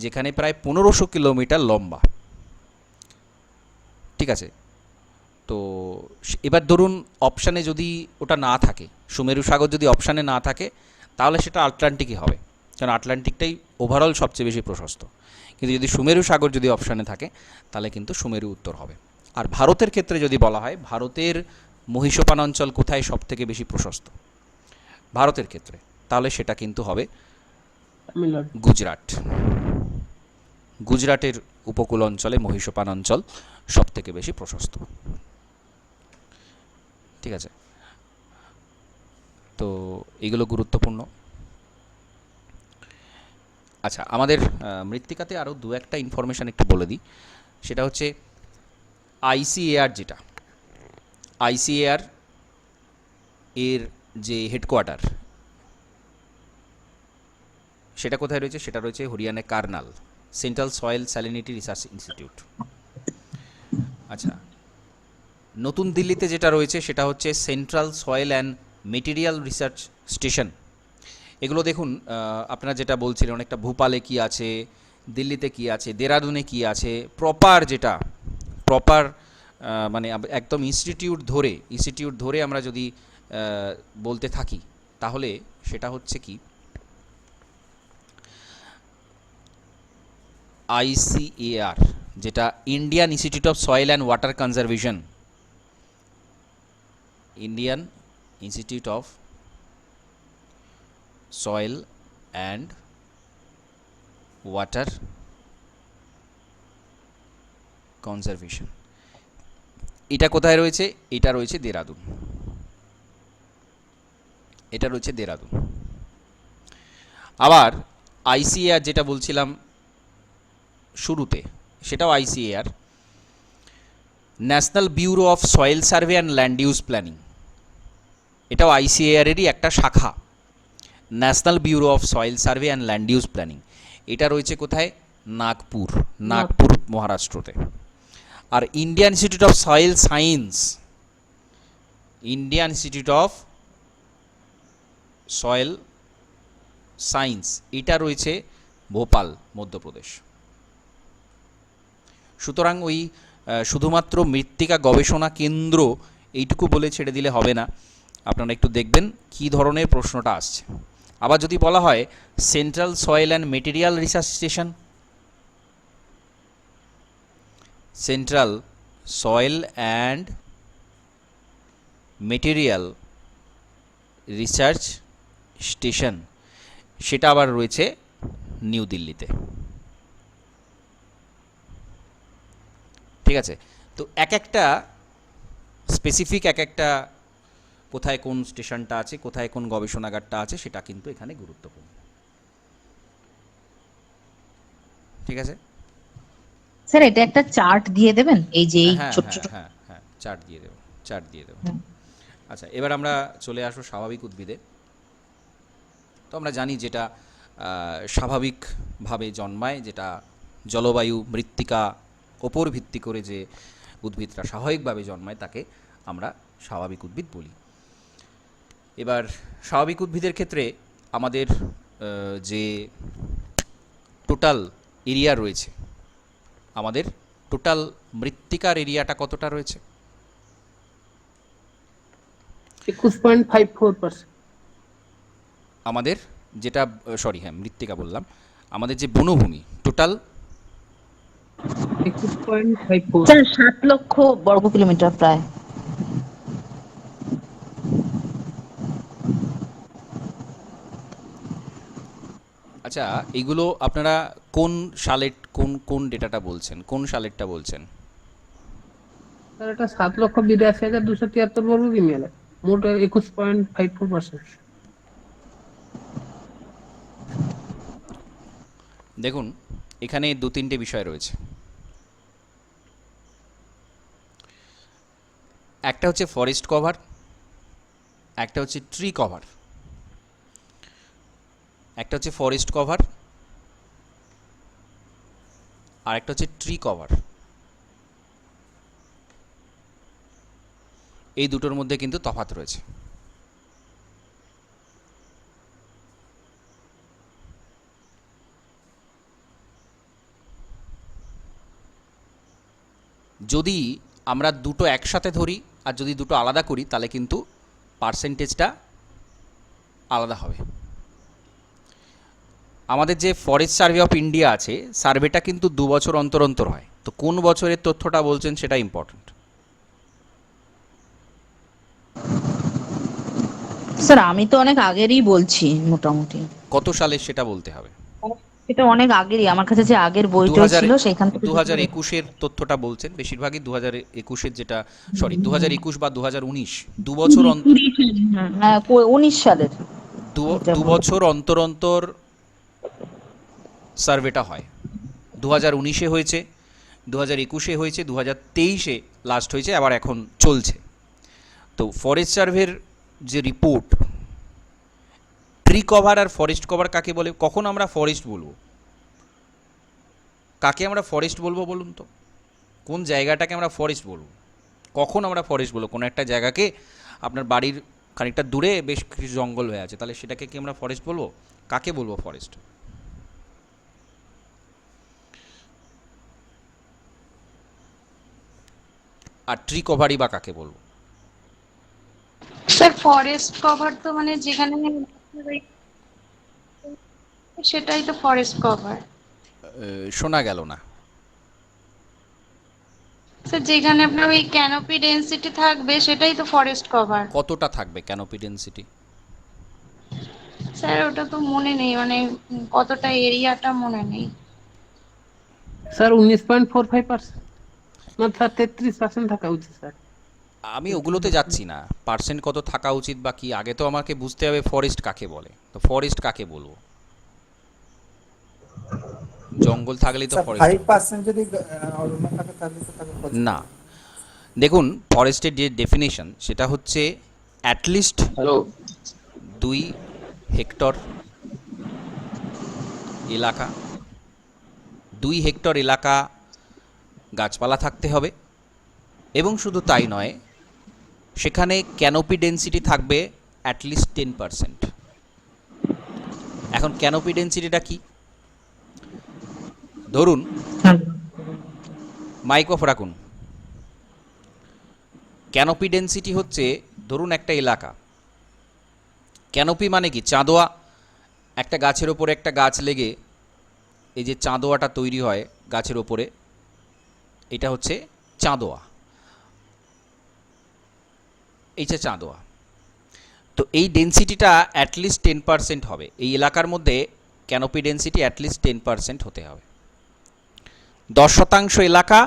যেখানে প্রায় 1500 কিলোমিটার লম্বা। ঠিক আছে, তো এবার ধরুন অপশানে যদি ওটা না থাকে, সুমেরু সাগর যদি অপশানে না থাকে, তাহলে সেটা আটলান্টিকই হবে, কারণ আটলান্টিকটাই ওভারঅল সবচেয়ে বেশি প্রশস্ত। কিন্তু যদি সুমেরু সাগর যদি অপশানে থাকে, তাহলে কিন্তু সুমেরু উত্তর হবে। আর ভারতের ক্ষেত্রে যদি বলা হয়, ভারতের মহীসোপান অঞ্চল কোথায় সবথেকে বেশি প্রশস্ত ভারতের ক্ষেত্রে, তাহলে সেটা কিন্তু হবে তামিলনাড়ু। গুজরাট। গুজরাটের উপকূল অঞ্চলে মহীসোপান অঞ্চল সবথেকে বেশি প্রশস্ত। ঠিক আছে, তো এগুলো গুরুত্বপূর্ণ। আচ্ছা, আমাদের মৃত্তিকাতে আরও দু একটা ইনফরমেশান একটু বলে দিই। সেটা হচ্ছে আইসিএআর, যেটা আইসিএআর এর যে হেডকোয়ার্টার, সেটা কোথায় রয়েছে? সেটা রয়েছে Haryana Karnal, central soil salinity research institute. আচ্ছা, নতুন দিল্লিতে যেটা রয়েছে সেটা হচ্ছে central soil and material research station. এগুলো দেখুন, আপনারা যেটা বলছিলেন অনেকটা ভোপালে কি আছে, দিল্লিতে কি আছে, দেরাদুনে কি আছে, প্রপার মানে একদম ইনস্টিটিউট ধরে আমরা যদি বলতে থাকি, তাহলে সেটা হচ্ছে কি আইসিএআর, যেটা Indian institute of soil and water conservation, Indian institute of soil and water conservation. এটা কোথায় রয়েছে? এটা রয়েছে দেরাদুন। এটা রয়েছে দেরাদুন। আবার আইসিএআর যেটা বলছিলাম শুরুতে, সেটাও ICAR, national bureau of soil survey and land use planning. এটাও আইসিএআরেরই একটা শাখা, national bureau of soil survey and land use planning. এটা রয়েছে কোথায়? নাগপুর মহারাষ্ট্রতে। আর Indian institute of soil science, Indian institute of soil science, এটা রয়েছে ভোপাল, মধ্যপ্রদেশ। সুতরাং ওই শুধুমাত্র মৃত্তিকা গবেষণা কেন্দ্র এইটুকু বলে ছেড়ে দিলে হবে না, আপনারা একটু দেখবেন কী ধরনের প্রশ্নটা আসছে। আবার যদি বলা হয় central soil and material research station, central soil and material research station, সেটা আবার রয়েছে নিউ দিল্লিতে। ঠিক আছে, তো এক একটা স্পেসিফিক, এক একটা কোথায় কোন স্টেশনটা আছে, কোথায় কোন গবেষণাগারটা আছে, সেটা কিন্তু এখানে গুরুত্বপূর্ণ। ঠিক আছে, স্যার এটা একটা চার্ট দিয়ে দেবেন, এই যে এই হ্যাঁ ছোট হ্যাঁ ছোট। হ্যাঁ হ্যাঁ, চার্ট দিয়ে দেবো। আচ্ছা, এবার আমরা চলে আসবো স্বাভাবিক উদ্ভিদে। তো আমরা জানি যেটা স্বাভাবিকভাবে জন্মায়, যেটা জলবায়ু মৃত্তিকা ওপর ভিত্তি করে যে উদ্ভিদটা স্বাভাবিকভাবে জন্মায়, তাকে আমরা স্বাভাবিক উদ্ভিদ বলি। এবার স্বাভাবিক উদ্ভিদের ক্ষেত্রে আমাদের যে টোটাল এরিয়া রয়েছে, আমাদের টোটাল মৃত্তিকার এরিয়াটা কতটা রয়েছে? 21.54%। আমাদের যেটা মৃত্তিকা বললাম, আমাদের যে বনভূমি টোটাল 21.54। স্যার 7 লক্ষ বর্গ কিলোমিটার প্রায়। আচ্ছা, এগুলো আপনারা কোন সালের কোন ডেটাটা বলছেন, কোন সালেরটা বলছেন? স্যার এটা 7,82,273 বর্গ কিমি, মোট 21.54%। দেখুন, এখানে দু তিনটে বিষয় রয়েছে। একটা হচ্ছে ফরেস্ট কভার, একটা হচ্ছে ট্রি কভার। একটা হচ্ছে ফরেস্ট কভার আর একটা হচ্ছে ট্রি কভার। এই দুটোর মধ্যে কিন্তু তফাৎ রয়েছে। যদি আমরা দুটো একসাথে ধরি আর যদি দুটো আলাদা করি তাহলে কিন্তু পার্সেন্টেজটা আলাদা হবে। আমাদের যে ফরেস্ট সার্ভে অফ ইন্ডিয়া আছে, সার্ভেটা কিন্তু 2 বছর অন্তর অন্তর হয়। তো কোন বছরের তথ্যটা বলছেন সেটা ইম্পর্ট্যান্ট। স্যার আমি তো অনেক আগেরই বলছি মোটামুটি। কত সালে সেটা বলতে হবে। এটা অনেক আগেরই, আমার কাছে যে আগের বইটা ছিল সেখান থেকে 2021-এর তথ্যটা বলছেন, বেশিরভাগই 2021-এর, যেটা সরি 2021 বা 2019, 2 বছর 19 সালের। 2 বছর অন্তর অন্তর সার্ভেটা হয়। 2019-এ হয়েছে, 2021-এ হয়েছে, 2023-এ লাস্ট হয়েছে, আবার এখন চলছে। তো ফরেস্ট সার্ভের যে রিপোর্ট, ট্রি কভার আর ফরেস্ট কভার কাকে বলে, কখন আমরা ফরেস্ট বলবো, কাকে আমরা ফরেস্ট বলবো বলুন তো? কোন জায়গাটাকে আমরা ফরেস্ট বলবো, কখন আমরা ফরেস্ট বলবো? কোনো একটা জায়গাকে, আপনার বাড়ির খানিকটা দূরে বেশ কিছু জঙ্গল হয়ে আছে, তাহলে সেটাকে কি আমরা ফরেস্ট বলবো? কাকে বলবো ফরেস্ট? আর ট্রি কভারই বা কাকে বলবো? স্যার ফরেস্ট কভার তো মানে যেখানে সেটাই তো ফরেস্ট কভার। শোনা গেল না। স্যার যেখানে আপনার ওই ক্যানোপি ডেনসিটি থাকবে সেটাই তো ফরেস্ট কভার। কতটা থাকবে ক্যানোপি ডেনসিটি? স্যার ওটা তো মনে নেই, মানে কতটা এরিয়াটা মনে নেই। স্যার 19.45%, না স্যার 33% থাকা উচিত স্যার। আমি ওগুলোতে যাচ্ছি না, পার্সেন্ট কত থাকা উচিত বা কি, আগে তো আমাকে বুঝতে হবে ফরেস্ট কাকে বলে। তো ফরেস্ট কাকে বলবো? জঙ্গল থাকলেই তো ফরেস্ট। 5% যদি অরণ্য থাকে তাহলে তো তাকে না, দেখুন ফরেস্টের যে ডেফিনেশন সেটা হচ্ছে অ্যাটলিস্ট হ্যালো 2 হেক্টর এলাকা, 2 হেক্টর এলাকা গাছপালা থাকতে হবে, এবং শুধু তাই নয়, সেখানে ক্যানোপি ডেনসিটি থাকবে অ্যাটলিস্ট 10%। এখন ক্যানোপি ডেনসিটিটা কি? ধরুন, মাইক অফ রাখুন। ক্যানোপি ডেনসিটি হচ্ছে, ধরুন একটা এলাকা, ক্যানোপি মানে কি? চাঁদোয়া। একটা গাছের ওপরে একটা গাছ লেগে এই যে চাঁদোয়াটা তৈরি হয় গাছের ওপরে, এটা হচ্ছে চাঁদোয়া, এই যে চাঁদোয়া। তো এই ডেনসিটিটা অ্যাটলিস্ট 10% হবে। এই এলাকার মধ্যে ক্যানোপি ডেনসিটি অ্যাটলিস্ট 10% হতে হবে। 10% এলাকা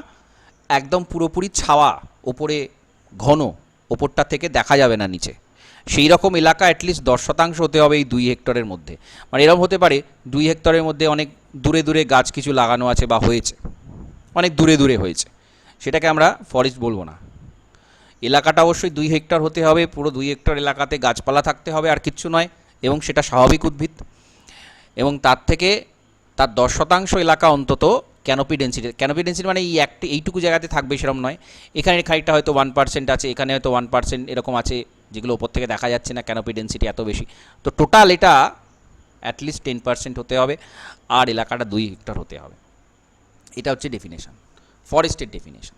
একদম পুরোপুরি ছাওয়া, ওপরে ঘন, ওপরটা থেকে দেখা যাবে না নিচে, সেই রকম এলাকা অ্যাটলিস্ট 10% হতে হবে এই 2 হেক্টরের মধ্যে। মানে এরকম হতে পারে 2 হেক্টরের মধ্যে অনেক দূরে দূরে গাছ কিছু লাগানো আছে বা হয়েছে, অনেক দূরে দূরে হয়েছে, সেটাকে আমরা ফরেস্ট বলবো না। এলাকাটা অবশ্যই 2 হেক্টর হতে হবে, পুরো 2 হেক্টর এলাকাতে গাছপালা থাকতে হবে, আর কিচ্ছু নয়, এবং সেটা স্বাভাবিক উদ্ভিদ, এবং তার 10% এলাকা অন্তত ক্যানোপি ডেনসিটি। ক্যানোপি ডেনসিটি মানে এইটুকু জায়গাতে থাকবে সেরকম নয়, এখানে খানিকটা হয়তো 1% আছে, এখানে হয়তো 1% এরকম আছে, যেগুলো ওপর থেকে দেখা যাচ্ছে না, ক্যানোপি ডেনসিটি এত বেশি। তো টোটাল এটা অ্যাটলিস্ট 10% হতে হবে, আর এলাকাটা 2 হেক্টর হতে হবে। এটা হচ্ছে ডেফিনেশন, ফরেস্টের ডেফিনেশন।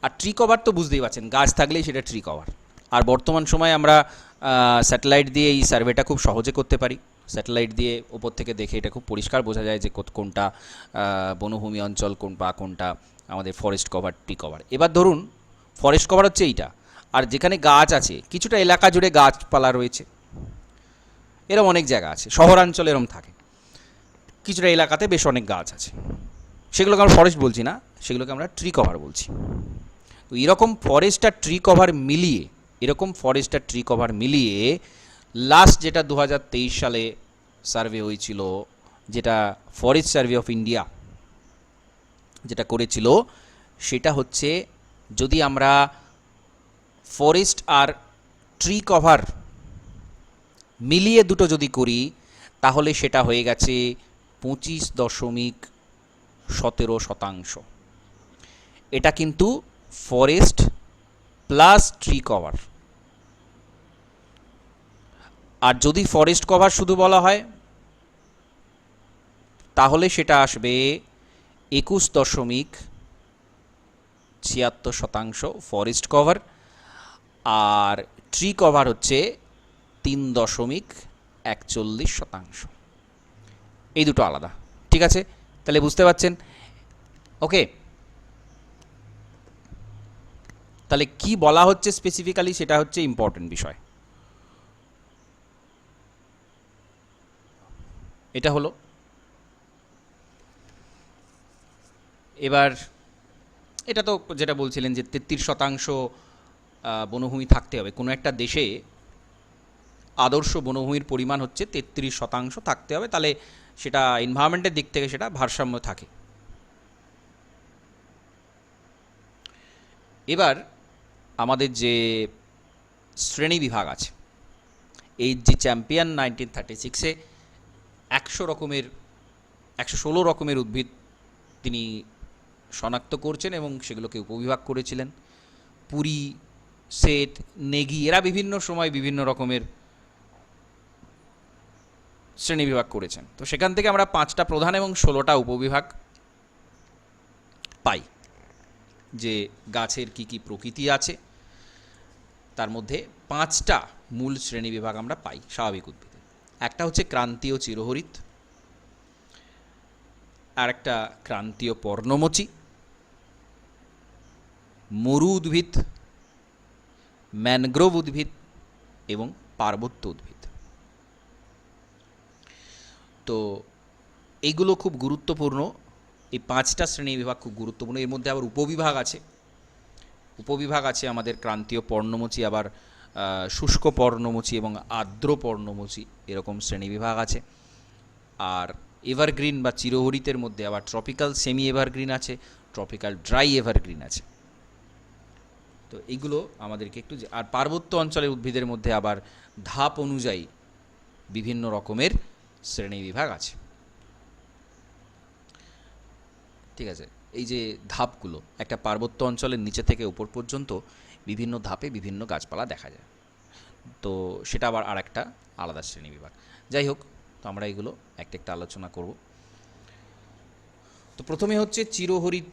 আর ট্রি কভার তো বুঝতেই পারছেন, গাছ থাকলেই সেটা ট্রি কভার। আর বর্তমান সময়ে আমরা স্যাটেলাইট দিয়ে এই সার্ভেটা খুব সহজে করতে পারি। স্যাটেলাইট দিয়ে ওপর থেকে দেখে এটা খুব পরিষ্কার বোঝা যায় যে কোনটা বনভূমি অঞ্চল, কোনটা আমাদের ফরেস্ট কভার, ট্রি কভার। এবার ধরুন ফরেস্ট কভার হচ্ছে এইটা, আর যেখানে গাছ আছে, কিছুটা এলাকা জুড়ে গাছপালা রয়েছে, এরকম অনেক জায়গা আছে, শহরাঞ্চলে এরকম থাকে, কিছুটা এলাকাতে বেশ অনেক গাছ আছে, সেগুলোকে আমরা ফরেস্ট বলছি না, সেগুলোকে আমরা ট্রি কভার বলছি। তো এরকম ফরেস্ট আর ট্রি কভার মিলিয়ে লাস্ট যেটা 2023 সালে সার্ভে হয়েছিল, যেটা ফরেস্ট সার্ভে অফ ইন্ডিয়া যেটা করেছিল, সেটা হচ্ছে, যদি আমরা ফরেস্ট আর ট্রি কভার মিলিয়ে দুটো যদি করি, তাহলে সেটা হয়ে গেছে 25.17%। এটা কিন্তু ফরেস্ট প্লাস ট্রি কভার। আর যদি ফরেস্ট কভার শুধু বলা হয় তাহলে সেটা আসবে 21.76% ফরেস্ট কভার, আর ট্রি কভার হচ্ছে 3.41%। এই দুটো আলাদা, ঠিক আছে? তাহলে বুঝতে পারছেন? ওকে, তাহলে কি বলা হচ্ছে স্পেসিফিক্যালি সেটা হচ্ছে ইম্পর্টেন্ট বিষয়। এটা হলো। এবার এটা তো যেটা বলছিলেন যে 33% বনভূমি থাকতে হবে। কোনো একটা দেশে আদর্শ বনভূমির পরিমাণ হচ্ছে 33% থাকতে হবে, তাহলে সেটা এনভায়রনমেন্টের দিক থেকে সেটা ভারসাম্য থাকে। এবার আমাদের যে শ্রেণী বিভাগ আছে, এই যে চ্যাম্পিয়ন 1936-এ 116 রকমের উদ্ভিদ তিনি শনাক্ত করছেন এবং সেগুলোকে উপবিভাগ করেছিলেন। পুরী, সেট, নেগি এরা বিভিন্ন সময় বিভিন্ন রকমের শ্রেণীবিভাগ করেছেন। তো সেখান থেকে আমরা 5টা প্রধান এবং 16টা উপবিভাগ পাই। যে গাছের কি কি প্রকৃতি আছে তার মধ্যে 5টা মূল শ্রেণীবিভাগ আমরা পাই স্বাভাবিক উদ্ভিদে। একটা হচ্ছে ক্রান্তীয় চিরহরিৎ, আর একটা ক্রান্তীয় পর্ণমোচী, মরু উদ্ভিদ, ম্যানগ্রোভ উদ্ভিদ এবং পার্বত্য উদ্ভিদ। তো এইগুলো খুব গুরুত্বপূর্ণ। এই 5টা শ্রেণী বিভাগ খুব গুরুত্বপূর্ণ। এর মধ্যে আবার উপবিভাগ আছে আমাদের ক্রান্তীয় পর্ণমোচী, আবার শুষ্ক পর্ণমোচী এবং আর্দ্র পর্ণমোচী, এরকম শ্রেণী বিভাগ আছে। আর এভারগ্রিন বা চিরহরিতের মধ্যে আবার ট্রপিক্যাল সেমি এভারগ্রিন আছে, ট্রপিক্যাল ড্রাই এভারগ্রিন আছে। তো এইগুলো আমাদেরকে একটু, আর পার্বত্য অঞ্চলের উদ্ভিদের মধ্যে আবার ধাপ অনুযায়ী বিভিন্ন রকমের শ্রেণী বিভাগ আছে, ঠিক আছে? এই যে ধাপগুলো, একটা পার্বত্য অঞ্চলের নিচে থেকে উপর পর্যন্ত বিভিন্ন ধাপে বিভিন্ন গাছপালা দেখা যায়। তো সেটা আবার আর একটা আলাদা শ্রেণী বিভাগ। যাই হোক, তো আমরা এগুলো একটা একটা আলোচনা করব। তো প্রথমে হচ্ছে চিরহরিৎ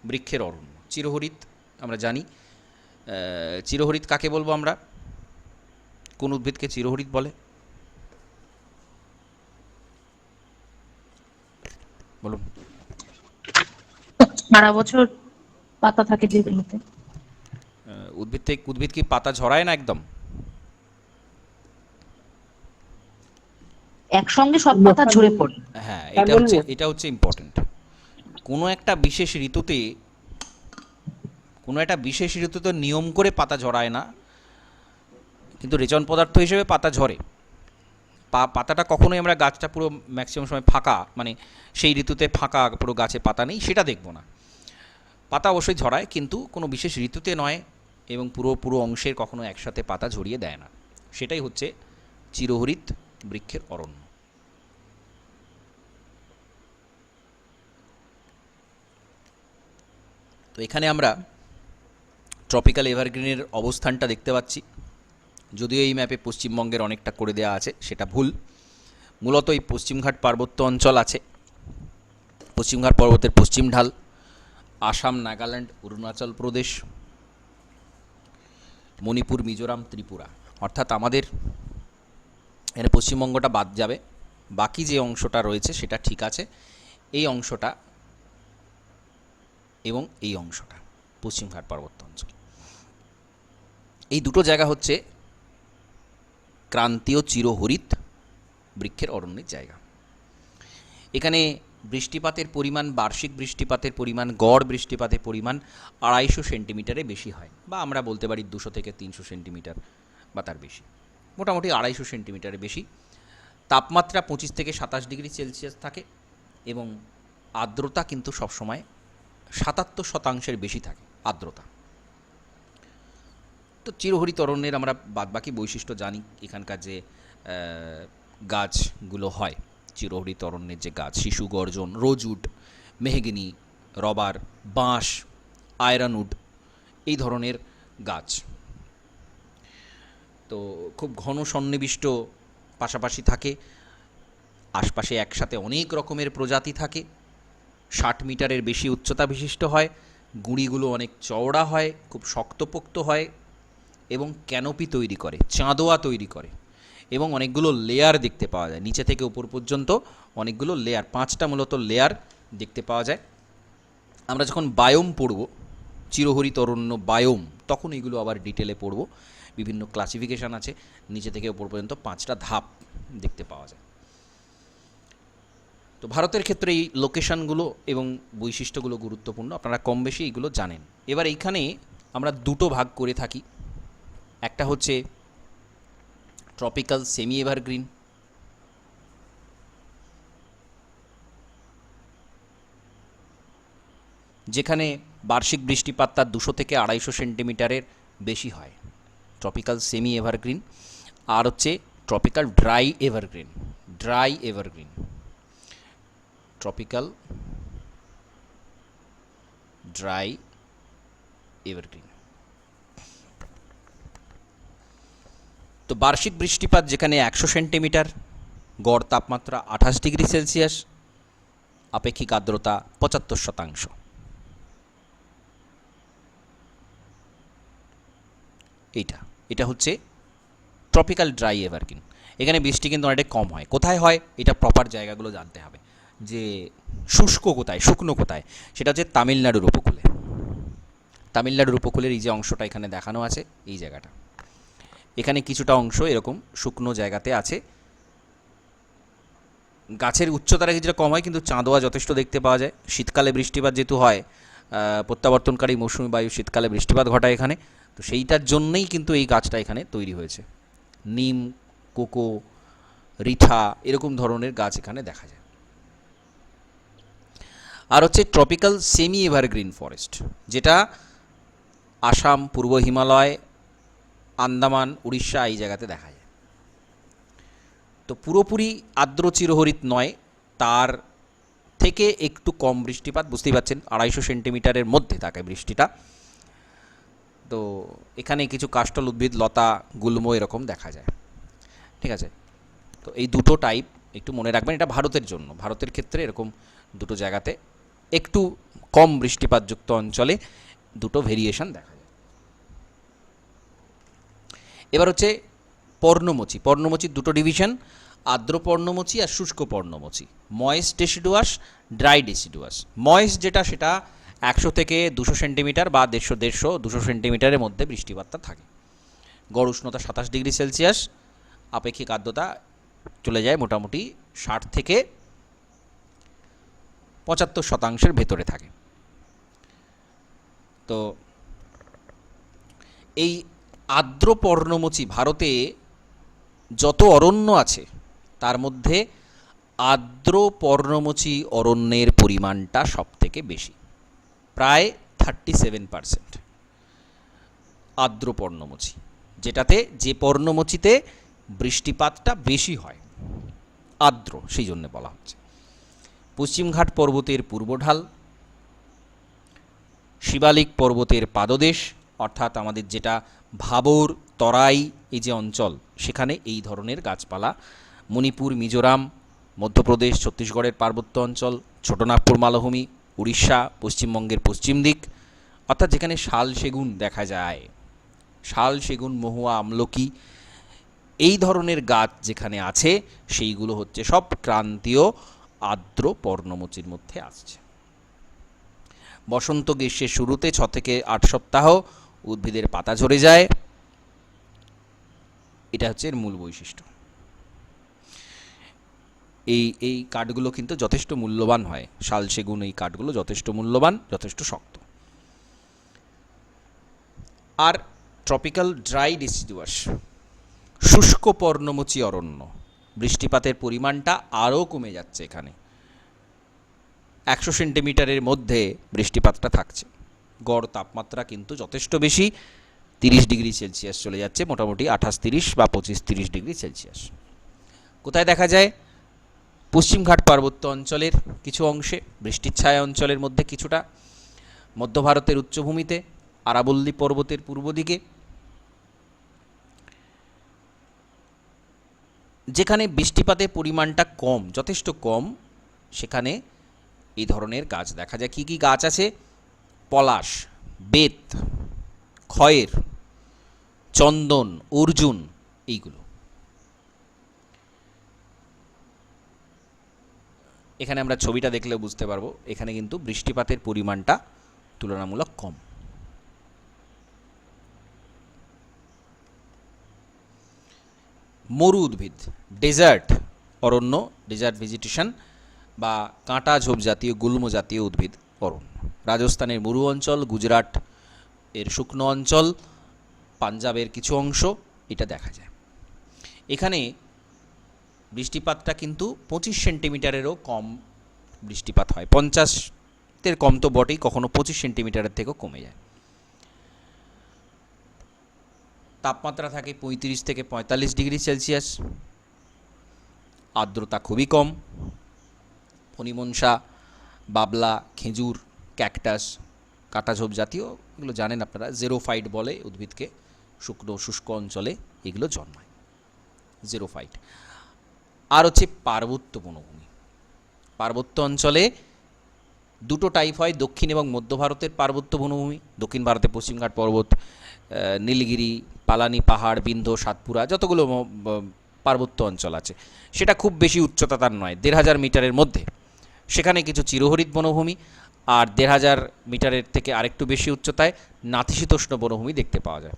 বৃক্ষের অরণ্য। চিরহরিৎ আমরা জানি। চিরহরিৎ কাকে বলবো আমরা? কোন উদ্ভিদকে চিরহরিৎ বলে? বলুন। সারা বছর পাতা থাকে যেগুলোতে। উদ্ভিদ কি পাতা ঝরায় না একদম? একসঙ্গে সব পাতা ঝরে পড়ে। হ্যাঁ, এটা হচ্ছে ইম্পর্টেন্ট। কোনো একটা বিশেষ ঋতুতে নিয়ম করে পাতা ঝরায় না, কিন্তু রেচন পদার্থ হিসেবে পাতা ঝরে। পাতাটা কখনোই আমরা গাছটা পুরো ম্যাক্সিমাম সময় ফাঁকা, মানে সেই ঋতুতে ফাঁকা পুরো গাছে পাতা নেই সেটা দেখব না। পাতা অবশ্যই ঝরায়, কিন্তু কোনো বিশেষ ঋতুতে নয়, এবং পুরো অংশের কখনো একসাথে পাতা ঝরিয়ে দেয় না। সেটাই হচ্ছে চিরহরিৎ বৃক্ষের অরণ্য। তো এখানে আমরা ট্রপিক্যাল এভারগ্রিনের অবস্থানটা দেখতে পাচ্ছি। যদিও এই ম্যাপে পশ্চিমবঙ্গের অনেকটা করে দেওয়া আছে, সেটা ভুল। মূলত এই পশ্চিমঘাট পার্বত্য অঞ্চল আছে, পশ্চিমঘাট পর্বতের পশ্চিম ঢাল, আসাম, নাগাল্যান্ড, অরুণাচল প্রদেশ, মণিপুর, মিজোরাম, ত্রিপুরা। অর্থাৎ আমাদের এখানে পশ্চিমবঙ্গটা বাদ যাবে, বাকি যে অংশটা রয়েছে সেটা ঠিক আছে। এই অংশটা এবং এই অংশটা পশ্চিমঘাট পার্বত্য অঞ্চল। এই দুটো জায়গা হচ্ছে ক্রান্তীয় চিরহরিৎ বৃক্ষের অরণ্যের জায়গা। এখানে বৃষ্টিপাতের পরিমাণ, বার্ষিক বৃষ্টিপাতের পরিমাণ, গড় বৃষ্টিপাতের পরিমাণ 250 সেন্টিমিটারে বেশি হয়, বা আমরা বলতে পারি 200 থেকে 300 সেন্টিমিটার বা তার বেশি, মোটামুটি 250 সেন্টিমিটারে বেশি। তাপমাত্রা 25 থেকে 27 ডিগ্রি সেলসিয়াস থাকে, এবং আর্দ্রতা কিন্তু সবসময় 77% বেশি থাকে আর্দ্রতা। তো চিরহরিৎ অরণ্যের আমরা বাদবাকি বৈশিষ্ট্য জানি। এখানকার যে গাছগুলো হয় চিরহরিৎ অরণ্যের, যে গাছ, শিশু গর্জন, রোজউড, মেহগিনি, রবার, বাঁশ, আয়রনউড, এই ধরনের গাছ। তো খুব ঘন সন্নিবিষ্ট পাশাপাশি থাকে, আশপাশে একসাথে অনেক রকমের প্রজাতি থাকে, 60 মিটারের বেশি উচ্চতা বিশিষ্ট হয়, গুঁড়িগুলো অনেক চওড়া হয়, খুব শক্তপোক্ত হয় এবং ক্যানোপি তৈরি করে, চাঁদোয়া তৈরি করে এবং অনেকগুলো লেয়ার দেখতে পাওয়া যায়, নিচে থেকে উপর পর্যন্ত অনেকগুলো লেয়ার, 5টা মূলত লেয়ার দেখতে পাওয়া যায়। আমরা যখন বায়োম পড়ব, চিরহরিত অরণ্য বায়োম, তখন এগুলো আবার ডিটেলে পড়ব। বিভিন্ন ক্লাসিফিকেশান আছে, নিচে থেকে উপর পর্যন্ত 5টা ধাপ দেখতে পাওয়া যায়। তো ভারতের ক্ষেত্রে এই লোকেশানগুলো এবং বৈশিষ্ট্যগুলো গুরুত্বপূর্ণ, আপনারা কম বেশি এইগুলো জানেন। এবার এইখানে আমরা দুটো ভাগ করে থাকি, একটা হচ্ছে ট্রপিক্যাল সেমি এভারগ্রিন, যেখানে বার্ষিক বৃষ্টিপাত তার 200 থেকে 250 সেন্টিমিটারের বেশি হয়, ট্রপিক্যাল সেমি এভারগ্রিন। আর হচ্ছে tropical dry evergreen, dry evergreen, tropical dry evergreen. তো বার্ষিক বৃষ্টিপাত যেখানে 100 সেন্টিমিটার, গড় তাপমাত্রা 28 ডিগ্রি সেলসিয়াস, আপেক্ষিক আর্দ্রতা 75%। এটা হচ্ছে ট্রপিক্যাল ড্রাই এভারগ্রিন। এখানে বৃষ্টি কিন্তু অনেকটা কম হয়। কোথায় হয় এটা প্রপার জায়গাগুলো জানতে হবে, যে শুষ্ক কোথায়, শুকনো কোথায়, সেটা হচ্ছে তামিলনাড়ুর উপকূলে। তামিলনাড়ুর উপকূলের এই যে অংশটা এখানে দেখানো আছে, এই জায়গাটা, এখানে কিছুটা অংশ এরকম শুকনো জায়গাতে আছে। গাছের উচ্চতাটা কিছুটা কম হয়, কিন্তু চাঁদোয়া যথেষ্ট দেখতে পাওয়া যায়। শীতকালে বৃষ্টিপাত যেহেতু হয়, প্রত্যাবর্তনকারী মৌসুমি বায়ু শীতকালে বৃষ্টিপাত ঘটায় এখানে, তো সেইটার জন্যই কিন্তু এই গাছটা এখানে তৈরি হয়েছে। নিম, কোকো, রিঠা এরকম ধরনের গাছ এখানে দেখা যায়। আর হচ্ছে ট্রপিক্যাল সেমি এভারগ্রিন ফরেস্ট, যেটা আসাম, পূর্ব হিমালয়, আন্দামান, উড়িষ্যা এই জায়গাতে দেখা যায়। তো পুরোপুরি আর্দ্র চিরহরিত নয়, তার থেকে একটু কম বৃষ্টিপাত, বুঝতেই পারছেন 250 সেন্টিমিটারের মধ্যে থাকে বৃষ্টিটা। তো এখানে কিছু কাষ্ঠল উদ্ভিদ, লতা, গুল্ম এরকম দেখা যায়। ঠিক আছে, তো এই দুটো টাইপ একটু মনে রাখবেন, এটা ভারতের জন্য। ভারতের ক্ষেত্রে এরকম দুটো জায়গাতে একটু কম বৃষ্টিপাতযুক্ত অঞ্চলে দুটো ভেরিয়েশন দেখা যায়। এবার হচ্ছে পর্ণমোচী। পর্ণমোচীর দুটো ডিভিশন, আর্দ্র পর্ণমোচী আর শুষ্ক পর্ণমোচী, moist deciduous, dry deciduous. Moist যেটা, সেটা 100 থেকে 200 সেন্টিমিটার বা 150-200 সেন্টিমিটারের মধ্যে বৃষ্টিপাতটা থাকে। গড় উষ্ণতা 27 ডিগ্রি সেলসিয়াস, আপেক্ষিক আর্দ্রতা চলে যায় মোটামুটি 60 থেকে 75% ভেতরে থাকে। তো এই আর্দ্র পর্ণমোচী, ভারতে যত অরণ্য আছে তার মধ্যে আর্দ্র পর্ণমোচী অরণ্যের পরিমাণটা সব থেকে বেশি, প্রায় 37% আর্দ্র পর্ণমোচী, যেটাতে, যে পর্ণমোচীতে বৃষ্টিপাতটা বেশি হয়, আর্দ্র সেই জন্য বলা হচ্ছে। পশ্চিমঘাট পর্বতের পূর্বঢাল, শিবালিক পর্বতের পাদদেশ, অর্থাৎ আমাদের যেটা ভাবর, তরাই এই যে অঞ্চল, সেখানে এই ধরনের গাছপালা। মণিপুর, মিজোরাম, মধ্যপ্রদেশ, ছত্তিশগড়ের পার্বত্য অঞ্চল, ছোটনাগপুর মালভূমি, উড়িষ্যা, পশ্চিমবঙ্গের পশ্চিম দিক, অর্থাৎ যেখানে শাল সেগুন দেখা যায়, শাল সেগুন, মহুয়া, আমলকি এই ধরনের গাছ যেখানে আছে, সেইগুলো হচ্ছে সব ক্রান্তীয় আর্দ্র পর্ণমোচীর মধ্যে আসছে। বসন্ত গ্রীষ্মের শুরুতে 6 থেকে 8 সপ্তাহ উদ্ভিদের পাতা ঝরে যায়, এটা হচ্ছে এর মূল বৈশিষ্ট্য। এই কাঠগুলো কিন্তু যথেষ্ট মূল্যবান হয়, শাল সেগুন এই কাঠগুলো যথেষ্ট মূল্যবান, যথেষ্ট শক্ত। আর ট্রপিক্যাল ড্রাই ডিসিডুয়াস, শুষ্ক পর্ণমোচী অরণ্য, বৃষ্টিপাতের পরিমাণটা আরও কমে যাচ্ছে। এখানে 100 সেন্টিমিটারের মধ্যে বৃষ্টিপাতটা থাকছে, গড় তাপমাত্রা কিন্তু যথেষ্ট বেশি, 30 ডিগ্রি সেলসিয়াস চলে যাচ্ছে, মোটামুটি 28-30 বা 25-30 ডিগ্রি সেলসিয়াস। কোথায় দেখা যায়? পশ্চিমঘাট পার্বত্য অঞ্চলের কিছু অংশে, বৃষ্টির ছায়া অঞ্চলের মধ্যে কিছুটা, মধ্য ভারতের উচ্চভূমিতে, আরাবল্লী পর্বতের পূর্ব দিকে। যেখানে বৃষ্টিপাতের পরিমাণটা কম, যথেষ্ট কম, সেখানে এই ধরনের গাছ দেখা যায়। কি কি গাছ আছে? পলাশ, বেত, খয়ের, চন্দন, অর্জুন, এইগুলো। এখানে আমরা ছবিটা দেখলে বুঝতে পারবো এখানে কিন্তু বৃষ্টিপাতের পরিমাণটা তুলনামূলক কম। মরু উদ্ভিদ, ডেজার্ট অরণ্য, ডেজার্ট ভেজিটেশন বা কাঁটা ঝোপ জাতীয় গুল্ম জাতীয় উদ্ভিদ অরণ্য। রাজস্থানের মরু অঞ্চল, গুজরাট এর শুকনো অঞ্চল, পাঞ্জাবের কিছু অংশ এটা দেখা যায়। এখানে বৃষ্টিপাতটা কিন্তু 25 সেন্টিমিটারেরও কম বৃষ্টিপাত হয়। 50-এর কম তো বটেই, কখনো 25 সেন্টিমিটারের থেকেও কমে যায়। তাপমাত্রা থাকে 35 থেকে 45 ডিগ্রি সেলসিয়াস। আর্দ্রতা খুবই কম। ফণিমনসা, বাবলা, খেজুর, ক্যাকটাস, কাঁটাঝোপ জাতীয়, এগুলো জানেন আপনারা, জেরোফাইট বলে উদ্ভিদকে, শুকনো শুষ্ক অঞ্চলে এগুলো জন্মায়, জেরোফাইট। আর হচ্ছে পার্বত্য বনভূমি। পার্বত্য অঞ্চলে দুটো টাইপ হয়, দক্ষিণ এবং মধ্য ভারতের পার্বত্য বনভূমি। দক্ষিণ ভারতে পশ্চিমঘাট পর্বত, নীলগিরি, পালানি পাহাড়, বিন্ধ্য, সাতপুরা, যতগুলো পার্বত্য অঞ্চল আছে, সেটা খুব বেশি উচ্চতা তার নয়, 1500 মিটারের মধ্যে। সেখানে কিছু চিরহরিৎ বনভূমি, আর 1500 মিটারের থেকে আরেকটু বেশি উচ্চতায় নাতিশীতোষ্ণ বনভূমি দেখতে পাওয়া যায়।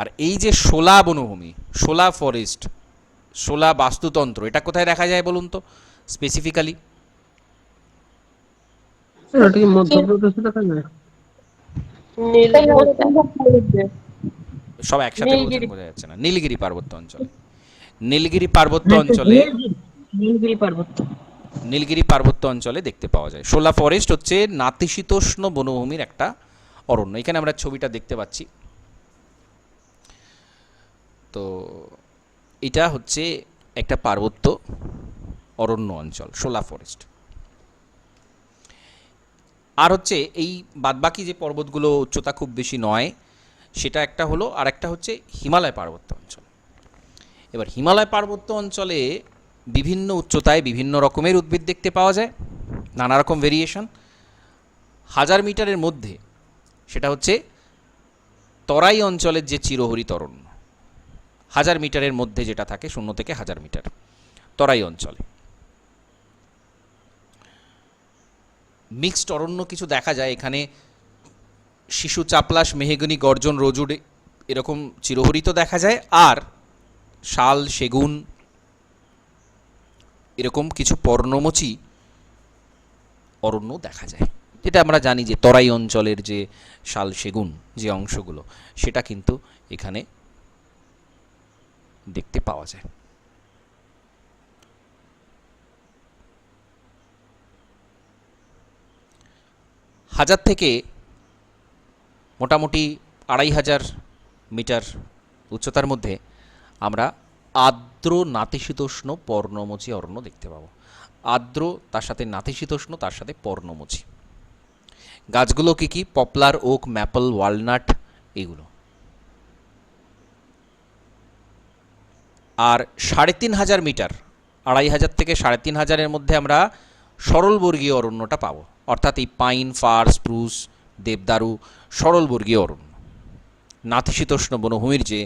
আর এই যে শোলা বনভূমি, শোলা ফরেস্ট, শোলা বাস্তুতন্ত্র, এটা কোথায় দেখা যায় বলুন তো স্পেসিফিক্যালি? ওটা কি মধ্যপ্রদেশে দেখা যায়? সব একসাথে বলছেন, বোঝা যাচ্ছে না। নীলগিরি পার্বত্য অঞ্চলে, নীলগিরি পার্বত্য অঞ্চলে, নীলগিরি পার্বত্য অঞ্চলে দেখতে পাওয়া যায়। শোলা ফরেস্ট হচ্ছে নাতিশীতোষ্ণ বনভূমির একটা অরণ্য। এখানে আমরা ছবিটা দেখতে পাচ্ছি। তো এটা হচ্ছে একটা পার্বত্য অরণ্য অঞ্চল, শোলা ফরেস্ট। আর হচ্ছে এই বাদবাকি যে পর্বতগুলো উচ্চতা খুব বেশি নয়, সেটা একটা হলো। আর একটা হচ্ছে হিমালয় পার্বত্য অঞ্চল। এবার হিমালয় পার্বত্য অঞ্চলে বিভিন্ন উচ্চতায় বিভিন্ন রকমের উদ্ভিদ দেখতে পাওয়া যায়, নানা রকম ভেরিয়েশন। 1000 মিটারের মধ্যে সেটা হচ্ছে তরাই অঞ্চলের যে চিরহরিৎ অরণ্য, 1000 মিটারের মধ্যে যেটা থাকে, 0 থেকে 1000 মিটার, তরাই অঞ্চলে। মিক্সড অরণ্য কিছু দেখা যায় এখানে, শিশু চাপলাস, মেহগনি, গর্জন, রজুড, এরকম চিরহরিৎ দেখা যায়। আর শাল, সেগুন, এরকম কিছু পর্ণমোচী অরণ্য দেখা যায়। যেটা আমরা জানি যে তরাই অঞ্চলের যে শাল, সেগুন যে অংশগুলো, সেটা কিন্তু এখানে দেখতে পাওয়া যায়। হাজার থেকে মোটামুটি 2500 মিটার উচ্চতার মধ্যে আমরা আর্দ্র নাতিশীতোষ্ণ পর্ণমোচী অরণ্য দেখতে পাবো। আর্দ্র, তার সাথে নাতিশীতোষ্ণ, তার সাথে পর্ণমোচী। গাছগুলো কি কি? পপলার, ওক, ম্যাপল, ওয়ালনাট, এগুলো। আর 3500 মিটার, 2500 থেকে 3500-এর মধ্যে আমরা সরলবর্গীয় অরণ্যটা পাবো, অর্থাৎ এই পাইন, ফার, স্প্রুস, দেবদারু, সরলবর্গীয় অরণ্য। নাতিশীতোষ্ণ বনভূমির যে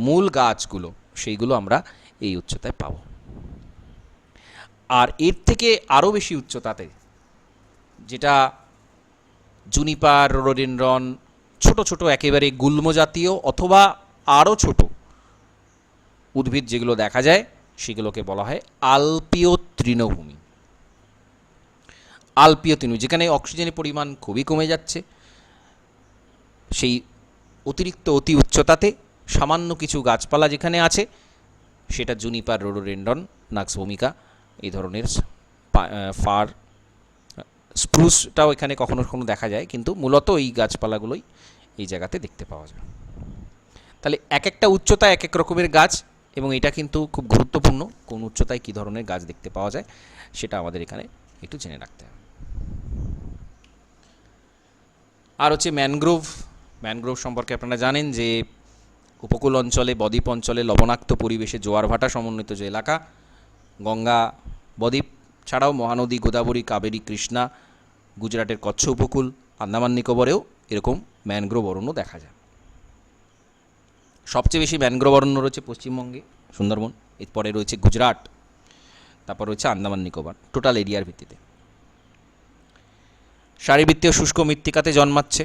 মূল গাছগুলো, সেইগুলো আমরা এই উচ্চতায় পাব। আর এর থেকে আরও বেশি উচ্চতাতে, যেটা জুনিপার, রোডোডেনড্রন, ছোট ছোট একেবারে গুল্ম জাতীয় অথবা আরও ছোট উদ্ভিদ যেগুলো দেখা যায়, সেগুলোকে বলা হয় আলপীয় তৃণভূমি। আলপীয় তৃণভূমি, যেখানে অক্সিজেনের পরিমাণ খুবই কমে যাচ্ছে, সেই অতিরিক্ত অতি উচ্চতাতে সামান্য কিছু গাছপালা যেখানে আছে, সেটা জুনিপার, রোডোডেনড্রন, নাক্স ভূমিকা, এই ধরনের ফার, স্প্রুসটাও এখানে কখনো কখনো দেখা যায়, কিন্তু মূলত এই গাছপালাগুলোই এই জায়গাতে দেখতে পাওয়া যায়। তাহলে এক একটা উচ্চতা এক এক রকমের গাছ, এবং এটা কিন্তু খুব গুরুত্বপূর্ণ, কোন উচ্চতায় কী ধরনের গাছ দেখতে পাওয়া যায় সেটা আমাদের এখানে একটু জেনে রাখতে হবে। আর হচ্ছে ম্যানগ্রোভ ম্যানগ্রোভ সম্পর্কে আপনারা জানেন যে উপকূল অঞ্চলে, বদ্বীপ অঞ্চলে লবণাক্ত পরিবেশে জোয়ার ভাটা সমন্বিত যে এলাকা, গঙ্গা বদ্বীপ ছাড়াও মহানদী গোদাবরী, কাবেরী, কৃষ্ণা, গুজরাটের কচ্ছ উপকূল, আন্দামান নিকোবরেও এরকম ম্যানগ্রোভ অরণ্য দেখা যায়। সবচেয়ে বেশি ম্যানগ্রোভ অরণ্য রয়েছে পশ্চিমবঙ্গে, সুন্দরবন, এরপরে রয়েছে গুজরাট, তারপর রয়েছে আন্দামান নিকোবর, টোটাল এরিয়ার ভিত্তিতে। সারিবৃত্তীয় শুষ্ক মৃত্তিকাতে জন্মাচ্ছে,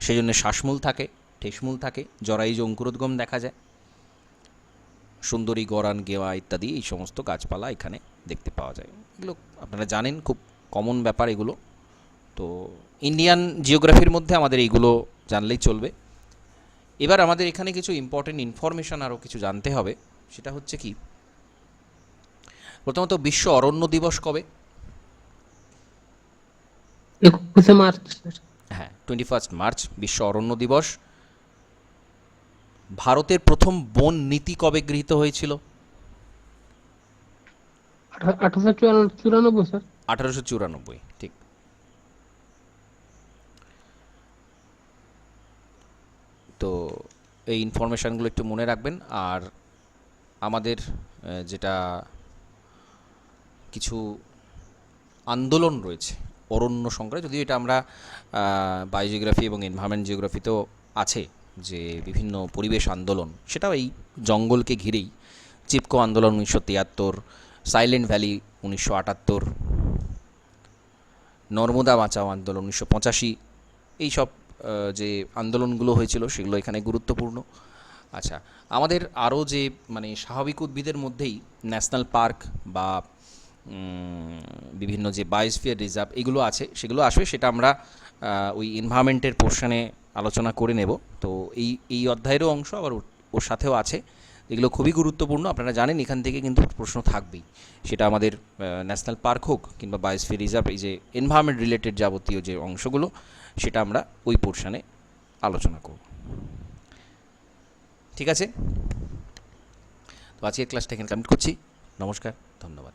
সেই জন্য শ্বাসমূল থাকে, ঠেসমূল থাকে, জরায়ুজ অঙ্কুরোদ্গম দেখা যায়, সুন্দরী, গরান, গেওয়া ইত্যাদি এই সমস্ত গাছপালা এখানে দেখতে পাওয়া যায়। এগুলো আপনারা জানেন, খুব কমন ব্যাপার এগুলো। তো ইন্ডিয়ান জিওগ্রাফির মধ্যে আমাদের এইগুলো জানলেই চলবে। এবার আমাদের এখানে কিছু ইম্পর্টেন্ট ইনফরমেশান আরও কিছু জানতে হবে। সেটা হচ্ছে কি, প্রথমত বিশ্ব অরণ্য দিবস কবে? 21শে মার্চ। হ্যাঁ, 21 মার্চ বিশ্ব অরণ্য দিবস। ভারতের প্রথম বন নীতি কবে গৃহীত হয়েছিল? 1894 স্যার। 1894, ঠিক। তো এই ইনফরমেশানগুলো একটু মনে রাখবেন। আর আমাদের যেটা কিছু আন্দোলন রয়েছে অরণ্য সংক্রান্ত, যদিও এটা আমরা বায়োজিওগ্রাফি এবং এনভায়রনমেন্ট জিওগ্রাফিতেও আছে, যে বিভিন্ন পরিবেশ আন্দোলন, সেটাও এই জঙ্গলকে ঘিরেই। চিপকো আন্দোলন 1973, সাইলেন্ট ভ্যালি 1978, নর্মদা বাঁচাও আন্দোলন 1985, এইসব যে আন্দোলনগুলো হয়েছিল সেগুলো এখানে গুরুত্বপূর্ণ। আচ্ছা, আমাদের আরও যে মানে স্বাভাবিক উদ্ভিদের মধ্যেই ন্যাশনাল পার্ক বা বিভিন্ন যে বায়োস্ফিয়ার রিজার্ভ এগুলো আছে, সেগুলো আসবে, সেটা আমরা ওই এনভায়রনমেন্টের পোর্শনে আলোচনা করে নেব। তো এই অধ্যায়েরও অংশ আবার ওর সাথেও আছে, এগুলো খুবই গুরুত্বপূর্ণ। আপনারা জানেন এখান থেকে কিন্তু প্রশ্ন থাকবেই, সেটা আমাদের ন্যাশনাল পার্ক হোক কিংবা বায়োস্ফিয়ার রিজার্ভ, এই যে এনভায়রনমেন্ট রিলেটেড যাবতীয় যে অংশগুলো, সেটা আমরা ওই পোর্শনে আলোচনা করব। ঠিক আছে, তো আজকের ক্লাসটা এখানে কমপ্লিট করছি। নমস্কার, ধন্যবাদ।